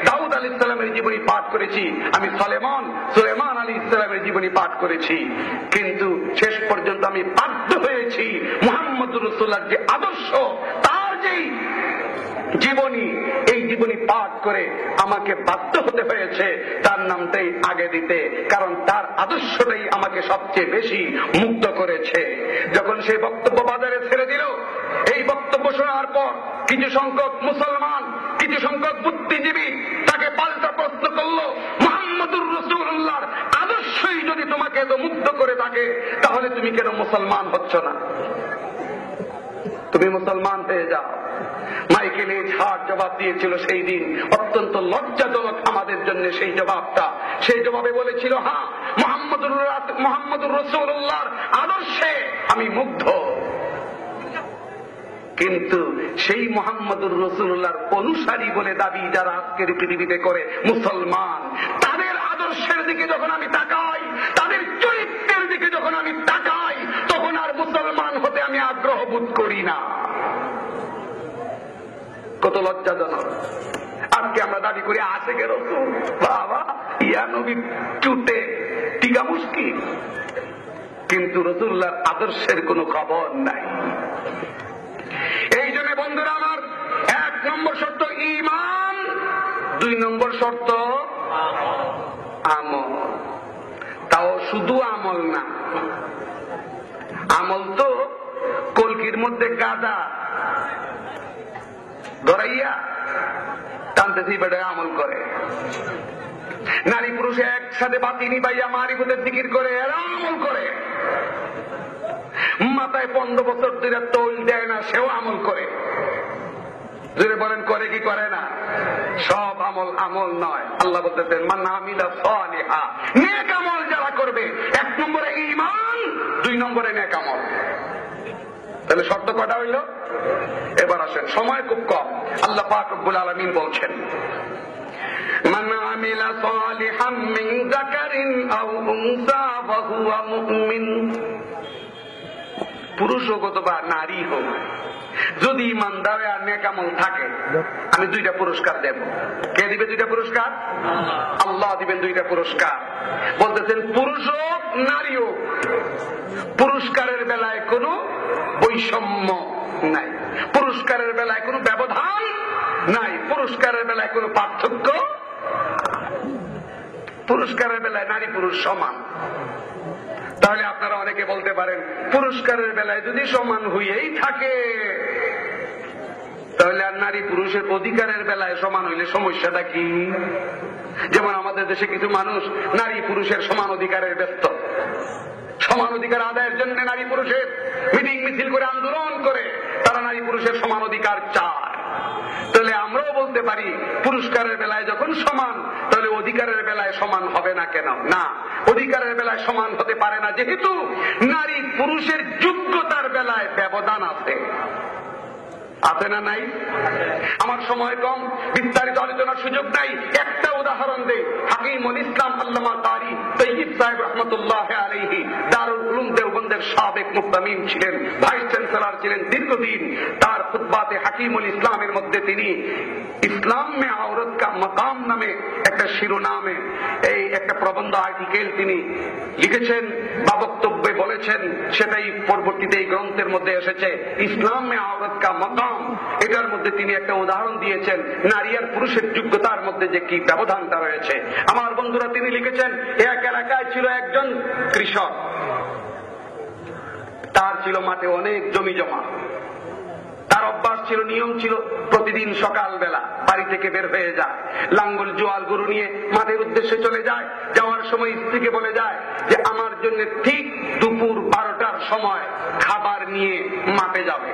দাউদ আলাইহিস সালামের জীবনী পাঠ করেছি, আমি সুলাইমান আলাইহিস সালামের জীবনী পাঠ করেছি। কিন্তু শেষ পর্যন্ত আমি বাধ্য হয়েছি মুহাম্মদুর রাসূলুল্লাহর যে আদর্শ, তার যেই জীবনী, এই জীবনী পাঠ করে আমাকে বাধ্য হতে হয়েছে তার নামটাই আগে দিতে, কারণ তার আদর্শটাই আমাকে সবচেয়ে বেশি মুগ্ধ করেছে। যখন সেই বক্তব্য বাজারে ছেড়ে দিল, এই বক্তব্য শোনার পর কিছু সংখ্যক মুসলমান, কিছু সংখ্যক বুদ্ধিজীবী তাকে পাল্টা প্রশ্ন করলো, মুহাম্মদুর রাসূলুল্লাহর আদর্শই যদি তোমাকে এত মুগ্ধ করে থাকে, তাহলে তুমি কেন মুসলমান হচ্ছ না? তুমি মুসলমান হয়ে যাও। মাইকেল এইচ হার্ট জবাব দিয়েছিল সেই দিন, অত্যন্ত লজ্জাজনক আমাদের জন্য সেই জবাবটা। সেই জবাবে বলেছিল, হ্যাঁ, মুহাম্মদুর রাসূলুল্লাহর আদর্শে আমি মুগ্ধ, কিন্তু সেই মুহাম্মদুর রাসূলুল্লাহর অনুসারী বলে দাবি যারা আজকের পৃথিবীতে করে মুসলমান, তাদের আদর্শের দিকে যখন আমি তাকাই, তাদের চরিত্রের দিকে যখন আমি তাকাই, তখন আর মুসলমান হতে আমি আগ্রহ বোধ করি না। কত লজ্জাজনক! আজকে আমরা দাবি করি আশেকের রাসূল, বাবা ইয়া নবী চুটে টিকা মুশকিল, কিন্তু রাসূলুল্লাহর আদর্শের কোনো খবর নাই। এই জন্য বন্ধুরা আমার, 1 নম্বর শর্ত ঈমান, 2 নম্বর শর্ত আমল। তাও শুধু আমল না, আমল তো কলকির মধ্যে গাদা ধরাইয়া টানতেছি বেড়ে আমল করে, নারী পুরুষে একসাথে বাতি নিবাইয়া মারিফতের জিকির করে, এরা আমল করে। মাথায় 15 বছর ধরে তৈল দেয় না, সেও আমল করে। যদি বলেন করে কি করে না? সব আমল আমল নয়। আল্লাহ বলতেছেন, মান আমিলা সালিহা, নেক আমল যারা করবে, 1 নম্বরে ঈমান, 2 নম্বরে নেক আমল। তাহলে শর্ত কটা হইল? এবার আসেন, সময় খুব কম। আল্লাহ পাক রব্বুল আলামিন বলছেন, মান আমিলা সালিহাম মিন যাকারিন আও উনসা ওয়া হুয়া মুমিন, পুরুষ হোক অথবা নারী হোক, যদি ইমানদার আর নেকামল থাকে আমি 2টা পুরস্কার দেব। কে দিবে 2টা পুরস্কার? আল্লাহ দিবেন 2টা পুরস্কার। বলতেছেন পুরুষ হোক নারী হোক, পুরস্কারের বেলায় কোনো বৈষম্য নাই, পুরস্কারের বেলায় কোনো ব্যবধান নাই, পুরস্কারের বেলায় কোনো পার্থক্য, পুরস্কারের বেলায় নারী পুরুষ সমান। তাহলে আপনারা অনেকে বলতে পারেন পুরস্কারের বেলায় যদি সমান হইয়াই থাকে তাহলে আর নারী পুরুষের অধিকারের বেলায় সমান হইলে সমস্যাটা কি? যেমন আমাদের দেশে কিছু মানুষ নারী পুরুষের সমান অধিকারের ব্যস্ত, সমান অধিকার আদায়ের জন্য নারী পুরুষের মিটিং মিছিল করে আন্দোলন করে তারা নারী পুরুষের সমান অধিকার চায়। তাহলে আমরাও বলতে পারি পুরস্কারের বেলায় যখন সমান তাহলে অধিকারের বেলায় সমান হবে না কেন? না, অধিকারের বেলায় সমান হতে পারে না, যেহেতু নারী পুরুষের যোগ্যতার বেলায় ব্যবধান আছে। আছে না নাই? আমার সময় কম, বিস্তারিত আলোচনার সুযোগ নাই, একটা উদাহরণ দেই। হাকিমুল ইসলাম আল্লামা কারি তৈয়ব সাহেব রহমতুল্লাহ আলাইহি দারুল উলুম দেওবন্দের সাবেক মুফতামিম ছিলেন, ভাইস চ্যান্সেলর ছিলেন দীর্ঘদিন। তার খুতবাতে হাকিমুল ইসলামের মধ্যে তিনি ইসলাম মে আওরত কা মাকাম নামে একটা শিরোনামে এই একটা প্রবন্ধ আর্টিকেল তিনি লিখেছেন বা বক্তব্যে বলেছেন, সেটাই পরবর্তীতে এই গ্রন্থের মধ্যে এসেছে, ইসলাম মে আওরত কা মাকাম। এটার মধ্যে তিনি একটা উদাহরণ দিয়েছেন নারী আর পুরুষের যোগ্যতার মধ্যে যে কি ব্যবধানটা রয়েছে। আমার বন্ধুরা, তিনি লিখেছেন এক এলাকায় ছিল একজন কৃষক, তার ছিল মাঠে অনেক জমি জমা। তার অভ্যাস ছিল, নিয়ম ছিল, প্রতিদিন সকালবেলা বাড়ি থেকে বের হয়ে যায়, লাঙ্গল জোয়াল গরু নিয়ে মাঠের উদ্দেশ্যে চলে যায়। যাওয়ার সময় স্ত্রীকে বলে যায় যে আমার জন্য ঠিক দুপুর 12টার সময় খাবার নিয়ে মাঠে যাবে।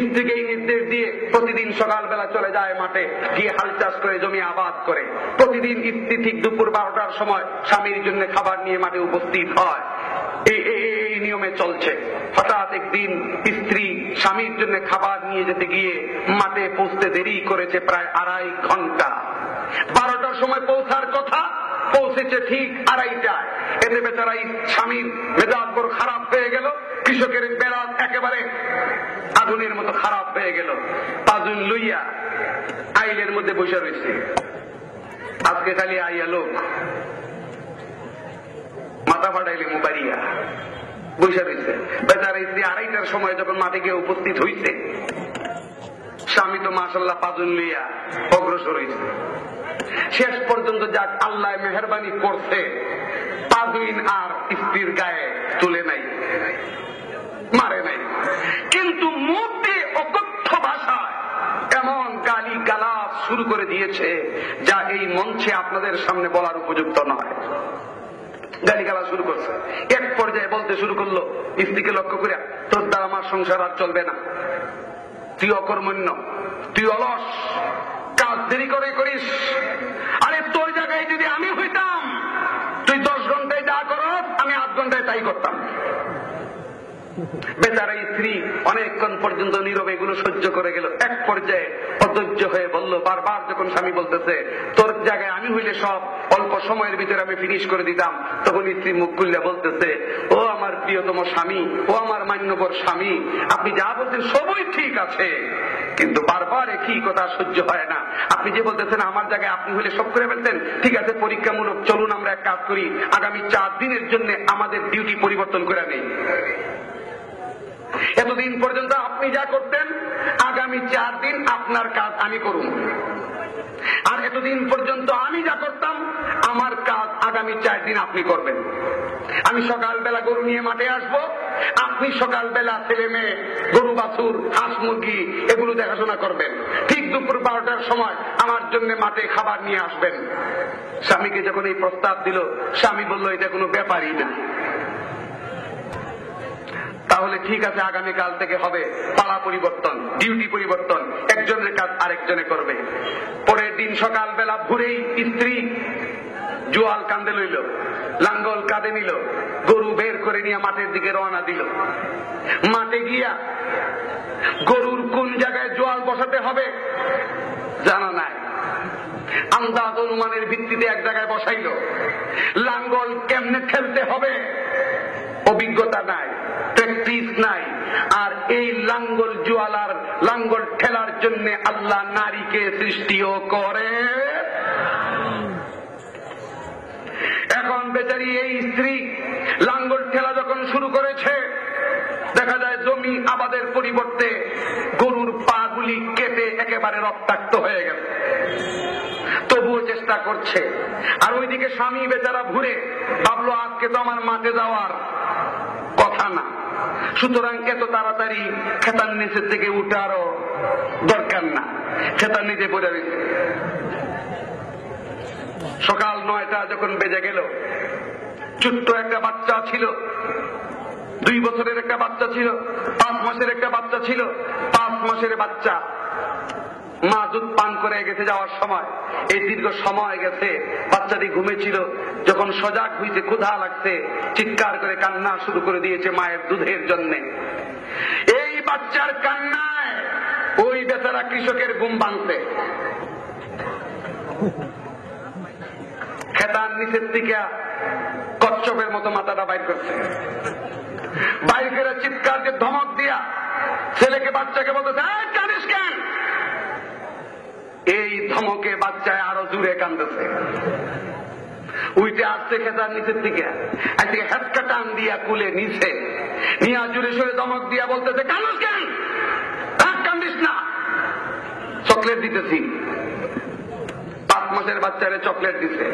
স্ত্রীকে এই নির্দেশ দিয়ে প্রতিদিন সকালবেলা চলে যায় মাঠে, গিয়ে হাল চাষ করে জমি আবাদ করে। প্রতিদিন স্ত্রী ঠিক দুপুর 12টার সময় স্বামীর জন্য খাবার নিয়ে মাঠে উপস্থিত হয়। এই নিয়মে চলছে। হঠাৎ একদিন স্ত্রী স্বামীর জন্য খাবার নিয়ে যেতে গিয়ে মাঠে পৌঁছতে দেরি করেছে প্রায় 2.5 ঘন্টা। 12টার সময় পৌঁছার কথা, পৌঁছেছে ঠিক 2:30টায়। এতে বেচারা স্বামীর মেজাজ বড় খারাপ হয়ে গেল। কৃষকের মেজাজ একেবারে আগুনের মতো খারাপ হয়ে গেল। পাজুন লইয়া আইলের মধ্যে বসে রয়েছে। আজকে খালি আইয়া লোক মাথা ফাটাইলে মুবারিয়া বসে রয়েছে। বেচারা স্ত্রী 2:30টার সময় যখন মাঠে গিয়ে উপস্থিত হইছে, স্বামী তো মাশাআল্লাহ পাজুন লইয়া অগ্রসর হয়েছে। শেষ পর্যন্ত যাক আল্লাহ মেহেরবানি করছে, পাজুইন আর স্ত্রীর গায়ে তুলে নাই, মারে নাই, কিন্তু মুখে অকথ্য ভাষায় এমন গালি গালাজ শুরু করে দিয়েছে যা এই মঞ্চে আপনাদের সামনে বলার উপযুক্ত নয়। গালিগালা শুরু করছে। এক পর্যায়ে বলতে শুরু করলো স্ত্রীকে লক্ষ্য করে, তোর দ্বারা আমার সংসার আর চলবে না, তুই অকর্মণ্য, তুই অলস, কাজ দেরি করে করিস। আরে তোর জায়গায় যদি আমি হইতাম, তুই 10 ঘন্টায় যা করস আমি 8 ঘন্টায় তাই করতাম। বেচারা স্ত্রী অনেকক্ষণ পর্যন্ত নীরবে এগুলো সহ্য করে গেল। এক পর্যায়ে অধৈর্য হয়ে বলল, বারবার যখন স্বামী বলতেছে তোর জায়গায় আমি হইলে সব অল্প সময়ের ভিতরে আমি ফিনিশ করে দিতাম, তখন স্ত্রী মুখ খুললে বলতেছে, ও আমার প্রিয়তম স্বামী, ও আমার মান্যবর স্বামী, আপনি যা বলছেন সবই ঠিক আছে, কিন্তু বারবার একই কথা সহ্য হয় না। আপনি যে বলতেছেন আমার জায়গায় আপনি হইলে সব করে ফেলতেন, ঠিক আছে পরীক্ষামূলক চলুন আমরা এক কাজ করি, আগামী 4 দিনের জন্য আমাদের ডিউটি পরিবর্তন করে নেই। এতদিন পর্যন্ত আপনি যা করতেন আগামী 4 দিন আপনার কাজ আমি করুন, আর এতদিন পর্যন্ত আমি যা করতাম আমার কাজ আগামী 4 দিন আপনি করবেন। আমি সকালবেলা গরু নিয়ে মাঠে আসব, আপনি সকালবেলা ছেলে মেয়ে, গরু বাছুর, হাঁস মুরগি এগুলো দেখাশোনা করবেন। ঠিক দুপুর 12টার সময় আমার জন্য মাঠে খাবার নিয়ে আসবেন। স্বামীকে যখন এই প্রস্তাব দিল, স্বামী বলল এটা কোনো ব্যাপারই না। তাহলে ঠিক আছে, আগামীকাল থেকে হবে পালা পরিবর্তন, ডিউটি পরিবর্তন, একজনের কাজ আরেকজনে করবে। পরের দিন সকালবেলা ভোরেই স্ত্রী জোয়াল কান্দে লইল, লাঙ্গল কাঁধে নিল, গরু বের করে নিয়ে মাঠের দিকে রওনা দিল। মাঠে গিয়া গরুর কোন জায়গায় জোয়াল বসাতে হবে জানা নাই, আন্দাজ অনুমানের ভিত্তিতে এক জায়গায় বসাইল। লাঙ্গল কেমনে ঠেলতে হবে অভিজ্ঞতা নাই, প্র্যাকটিস নাই, আর এই লাঙ্গল জুয়ালার লাঙ্গল ঠেলার জন্য আল্লাহ নারীকে সৃষ্টিও করে। এখন বেচারি এই স্ত্রী লাঙ্গল ঠেলা যখন শুরু করেছে, দেখা যায় জমি আবাদের পরিবর্তে গরুর পা গুলি কেটে একেবারে রক্তাক্ত হয়ে গেছে, তবুও চেষ্টা করছে। আর ওইদিকে স্বামী বেচারা ঘুরে ভাবলো আজকে তো আমার মাঠে যাওয়ার কথা না, সুতরাং এত তাড়াতাড়ি খেতার নিচের থেকে উঠারও দরকার না, খেতার নিচে পড়ে রয়েছে। সকাল 9টা যখন বেজে গেল, ছোট্ট একটা বাচ্চা ছিল, 2 বছরের একটা বাচ্চা ছিল, 5 মাসের একটা বাচ্চা ছিল। 5 মাসের বাচ্চা মা দুধ পান করে গেছে যাওয়ার সময়, এই দীর্ঘ সময় গেছে, বাচ্চাটি ঘুমেছিল। যখন সজাগ হইতে ক্ষুধা লাগছে, চিৎকার করে কান্না শুরু করে দিয়েছে মায়ের দুধের জন্য। এই বাচ্চার কান্নায় ওই বেচারা কৃষকের ঘুম ভাঙছে। খেতার নিচের দিকে কচ্ছপের মতো মাথাটা বাইর করছে, বাইকের চিৎকার দিয়ে ধমক দিয়া ছেলেকে বাচ্চাকে বলতেছে কাঁদিস কেন? এই ধমকে বাচ্চায় আরো জুড়ে কাঁদতেছে, উইটে আসছে খেতার নিচের দিকে, আজকে হেঁচকা টান দিয়া কুলে নিচে নিয়া জুড়ে সরে ধমক দিয়া বলতেছে কাঁদিস কেন? কান্দিস না, চকলেট দিতেছি। 5 মাসের বাচ্চারে চকলেট দিছে,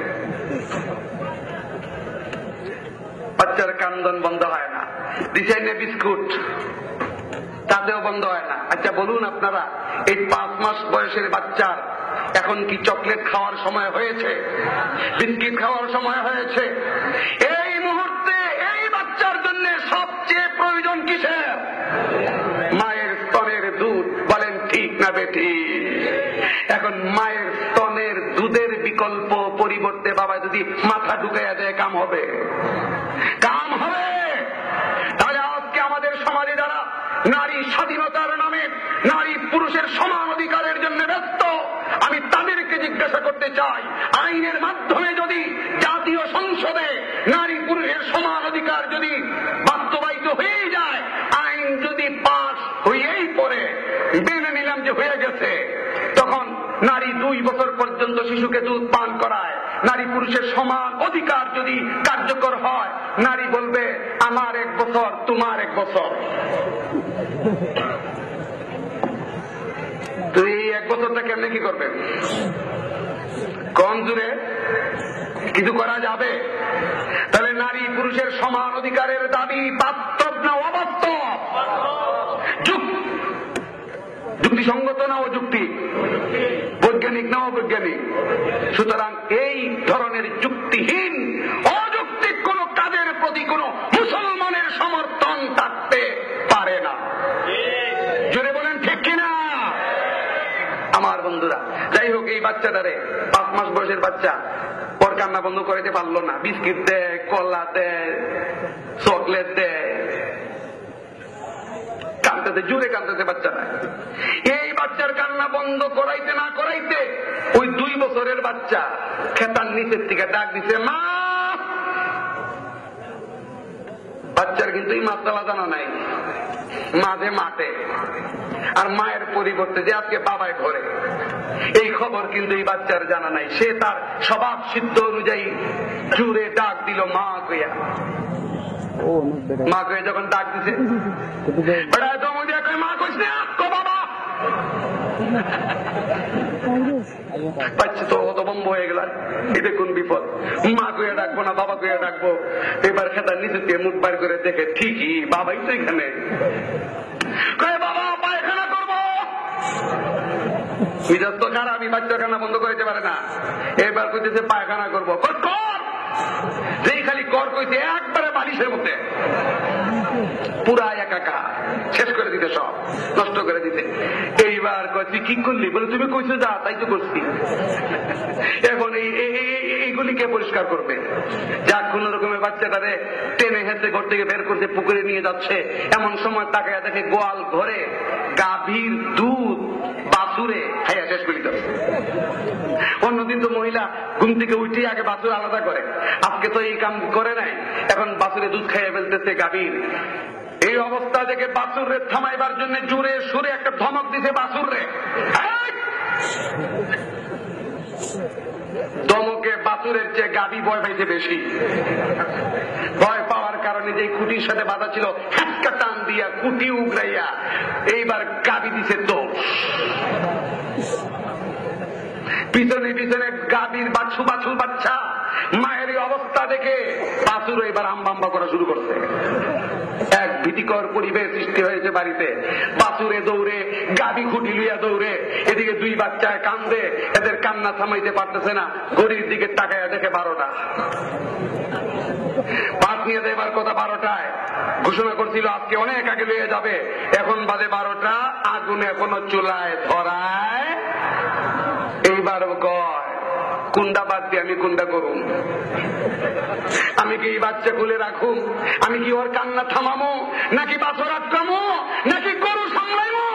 বাচ্চার কান্দন বন্ধ হয় না। দিছে বিস্কুট, তাতেও বন্ধ হয় না। আচ্ছা বলুন আপনারা, এই 5 মাস বয়সের বাচ্চার এখন কি চকলেট খাওয়ার সময় হয়েছে? বিস্কিট খাওয়ার সময় হয়েছে? এই মুহূর্তে এই বাচ্চার জন্য সবচেয়ে প্রয়োজন কিসের? মায়ের স্তনের দুধ। বলেন ঠিক না বেঠিক? এখন মায়ের স্তনের দুধের বিকল্প পরিবর্তে বাবা যদি মাথা ঢুকাইয়া দেয়, কাম হবে? কাম হবে? তাহলে আজকে আমাদের সমাজে যারা নারী স্বাধীনতার নামে নারী পুরুষের সমান অধিকারের জন্য ব্যস্ত, আমি তাদেরকে জিজ্ঞাসা করতে চাই, আইনের মাধ্যমে যদি জাতীয় সংসদে নারী পুরুষের সমান অধিকার যদি বাস্তবায়িত হয়ে যায়, আইন যদি পাস হয়েই পড়ে, মেনে নিলাম যে হয়ে গেছে, তখন নারী 2 বছর পর্যন্ত শিশুকে দুধ পান করায়, নারী পুরুষের সমান অধিকার যদি কার্যকর হয়, নারী বলবে আমার 1 বছর, তোমার 1 বছর। তো এই 1 বছরটা কেমনে কি করবেন? কম জুড়ে কিছু করা যাবে? তাহলে নারী পুরুষের সমান অধিকারের দাবি বাস্তব না অবাস্তব? যুক্তিসঙ্গত না অযুক্তি? বৈজ্ঞানিক না অবৈজ্ঞানিক? সুতরাং এই ধরনের যুক্তিহীন অযৌক্তিক কোন কাজের প্রতি কোন মুসলমানের সমর্থন থাকতে পারে না। জোরে বলেন ঠিক কিনা আমার বন্ধুরা? যাই হোক, এই বাচ্চাটারে 5 মাস বয়সের বাচ্চা পর কান্না বন্ধ করতে পারলো না। বিস্কিট দেয়, কলা দেয়, চকলেট দেয়, কাঁদতেছে, জুড়ে কাঁদতেছে বাচ্চারা। এই বাচ্চার কান্না বন্ধ করাইতে না করাইতে ওই 2 বছরের বাচ্চা খেতার নিচের থেকে ডাক দিছে মা। বাচ্চার কিন্তু এই মাত্রালা জানা নাই, মাঝে মাঠে, আর মায়ের পরিবর্তে যে আজকে বাবায় ঘরে, এই খবর কিন্তু এই বাচ্চার জানা নাই। সে তার স্বভাব সিদ্ধ অনুযায়ী জুড়ে ডাক দিল মা কইয়া। মা কয়ে যখন ডাক দিছে, মা কইস বাবা, বাচ্চা তো হতভম্ব হয়ে গেল, এটা কোন বিপদ। মা কইয়া ডাকবো না বাবা কইয়া ডাকবো। এবার খেতার নিচে দিয়ে মুখ বার করে দেখে ঠিকই বাবাই তো এখানে। কয়ে বাবা পায়খানা করবো। মিজাজ তো খারাপ, আমি বাচ্চা কান্না বন্ধ করতে পারে না। এবার কইতেছে পায়খানা করবো। কর, যেই খালি কর কইতে একবারে বালিশের মধ্যে পুরা একাকা শেষ করে দিতে, সব নষ্ট করে দিতে। এইবার তুই কি করলি? বলে তুমি কইছো যা, তাই তো করছি। এখন এইগুলি কে পরিষ্কার করবে? যাক, কোন রকমের বাচ্চাটারে টেনে হেঁচে ঘর থেকে বের করতে পুকুরে নিয়ে যাচ্ছে, এমন সময় তাকায় দেখে গোয়াল ঘরে গাভীর দুধ বাছুরে খাইয়া শেষ করে দিতে। অন্যদিন তো মহিলা ঘুম থেকে উঠে আগে বাছুর আলাদা করে, আজকে তো এই কাম করে নাই। এখন বাছুরে দুধ খাইয়া ফেলতেছে গাভীর। এই অবস্থা থেকে বাছুরে থামাইবার জন্য জোরে সুরে একটা ধমক দিছে বাছুরে। ধমকে বাছুরের চেয়ে গাবি ভয় পাইছে বেশি। ভয় পাওয়ার কারণে যে খুঁটির সাথে বাঁধা ছিল হাতকা টান দিয়া খুঁটি উগড়াইয়া এইবার গাবি দিছে দোষ। পিছনে পিছনে গাভীর বাছু বাছু বাচ্চা মায়ের অবস্থা দেখে বাছুর এবার আম্বাম্বা করা শুরু করছে। এক ভীতিকর পরিবেশ সৃষ্টি হয়েছে বাড়িতে। বাছুরে দৌড়ে, গাভী খুঁটি লইয়া দৌড়ে, এদিকে দুই বাচ্চায় কান্দে, এদের কান্না থামাইতে পারতেছে না। ঘড়ির দিকে তাকায় দেখে 12টা। ভাত নিয়ে দেবার কথা 12টায়, ঘোষণা করছিল আজকে অনেক আগে লইয়া যাবে, এখন বাজে 12টা, আগুন এখনো চুলায় ধরায়। এইবার কয় কুন্ডা বাদ দিয়ে আমি কুন্ডা করুম, আমি কি এই বাচ্চা খুলে রাখুম, আমি কি ওর কান্না থামামো, নাকি বাছর আটকামো, নাকি গরু সামলাইমো?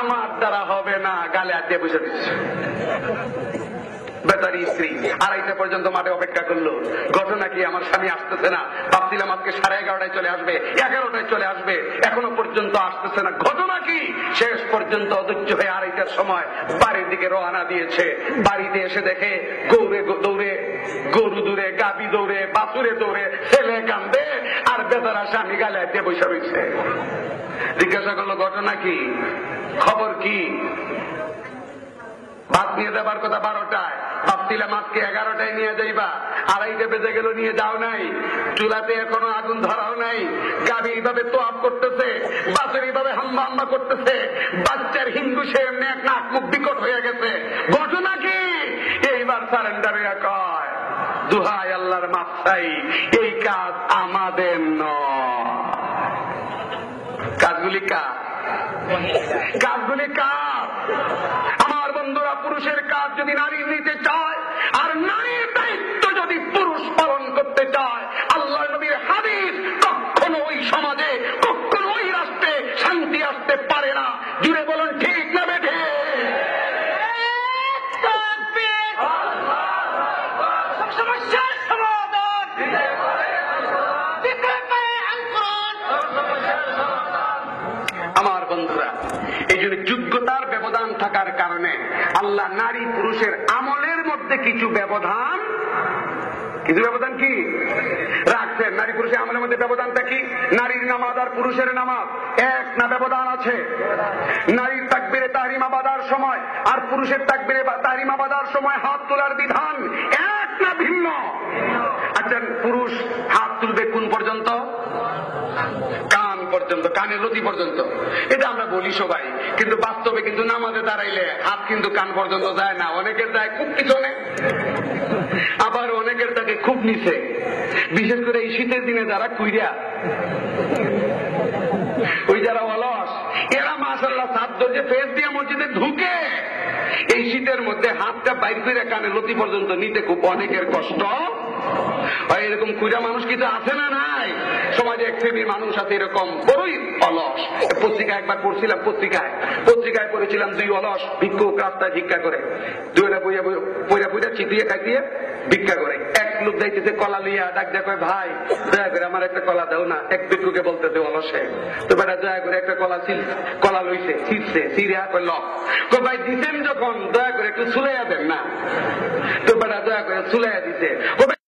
আমার দ্বারা হবে না, গালে হাত দিয়ে বসে দিচ্ছে। বেচারি স্ত্রী 2:30 পর্যন্ত মাঠে অপেক্ষা করলো। ঘটনা কি, আমার স্বামী আসতেছে না। ভাবছিলাম আজকে 11:30 চলে আসবে, 11টায় চলে আসবে, এখনো পর্যন্ত আসতেছে না। ঘটনা কি, শেষ পর্যন্ত অধৈর্য হয়ে 2:30টার সময় বাড়ির দিকে রওনা দিয়েছে। বাড়িতে এসে দেখে গৌরে দৌড়ে, গরু দৌড়ে, গাবি দৌড়ে, বাছুরে দৌড়ে, ছেলে কান্দে, আর বেচারা স্বামী গালে হাত দিয়ে বসে রয়েছে। জিজ্ঞাসা করলো ঘটনা কি, খবর কি? ভাত নিয়ে যাবার কথা 12টায়, ভাবছিলাম আজকে 11টায় নিয়ে যাইবা, 2:30 বেজে গেল, নিয়ে যাও নাই। চুলাতে এখনো আগুন ধরাও নাই। গাভী এইভাবে তোয়াপ করতেছে, বাছুর এইভাবে হাম্বা হাম্বা করতেছে, বাচ্চার হিন্দুসে নাক মুখ বিকট হয়ে গেছে। ঘটনা কি? এইবার সারেন্ডার হইয়া কয় দুহাই আল্লাহর মাপ চাই, এই কাজ আমাদের নয়। কাজগুলি কার? কাজগুলি কার? আমার বন্ধুরা, পুরুষের কাজ যদি নারী নিতে চায়, আর নারীর দায়িত্ব যদি পুরুষ পালন করতে চায়, আল্লাহ নবীর হাদিস, কখনো ওই সমাজে, কখনো ওই রাষ্ট্রে শান্তি আসতে পারে না। জুড়ে বলুন ঠিক না বেঠে? সমস্যার সমাধান আমার বন্ধুরা, এই জন্য যোগ্যতার ব্যবধান থাকার কারণে আল্লাহ নারী পুরুষের আমলের মধ্যে কিছু ব্যবধান কি রাখছেন। নারী পুরুষের আমলের মধ্যে ব্যবধানটা কি? নারীর নামাজ আর পুরুষের নামাজ এক না? ব্যবধান আছে। নারীর তাকবীরে তাহরিমা বাঁধার সময় আর পুরুষের তাকবীরে তাহরিমা বাঁধার সময় হাত তোলার বিধান এক না ভিন্ন? আচ্ছা, পুরুষ হাত তুলবে কোন পর্যন্ত? কান পর্যন্ত, কানের লতি পর্যন্ত। এটা আমরা বলি সবাই, কিন্তু বাস্তবে কিন্তু নামাজে দাঁড়াইলে হাত কিন্তু কান পর্যন্ত যায় না। অনেকের যায় খুব পিছনে, আবার অনেকের থাকে খুব নিচে। বিশেষ করে এই শীতের দিনে যারা কুইরা, ওই যারা অলস, এরা মাশাআল্লাহ সাধ্য যে ফেস দিয়ে মসজিদে ঢুকে, এই শীতের মধ্যে হাতটা বাইর করে কানে লতি পর্যন্ত নিতে খুব অনেকের কষ্ট হয়। এরকম কুইরা মানুষ কিন্তু আছে না নাই? সমাজে এক শ্রেণীর মানুষ আছে এরকম, বড়ই অলস। পত্রিকায় একবার পড়ছিলাম, পত্রিকায় পড়েছিলাম 2 অলস ভিক্ষুক রাস্তায় ভিক্ষা করে, 2টা বইয়া চিপিয়ে খাইয়ে ভিক্ষা করে। এক লোক যাইতেছে কলা লইয়া, ডাক দেয়া কয় ভাই দয়া করে আমার একটা কলা দাও না। এক ভিক্ষুকে বলতেছে অলসে, তো বেটা দয়া করে একটা কলা লইছে, ছিটছে, সিরিয়া কয় লক, ভাই দিতেন যখন দয়া করে একটু ছুলাইয়া দেন না। তো বেটা দয়া করে ছুলাইয়া দিছে।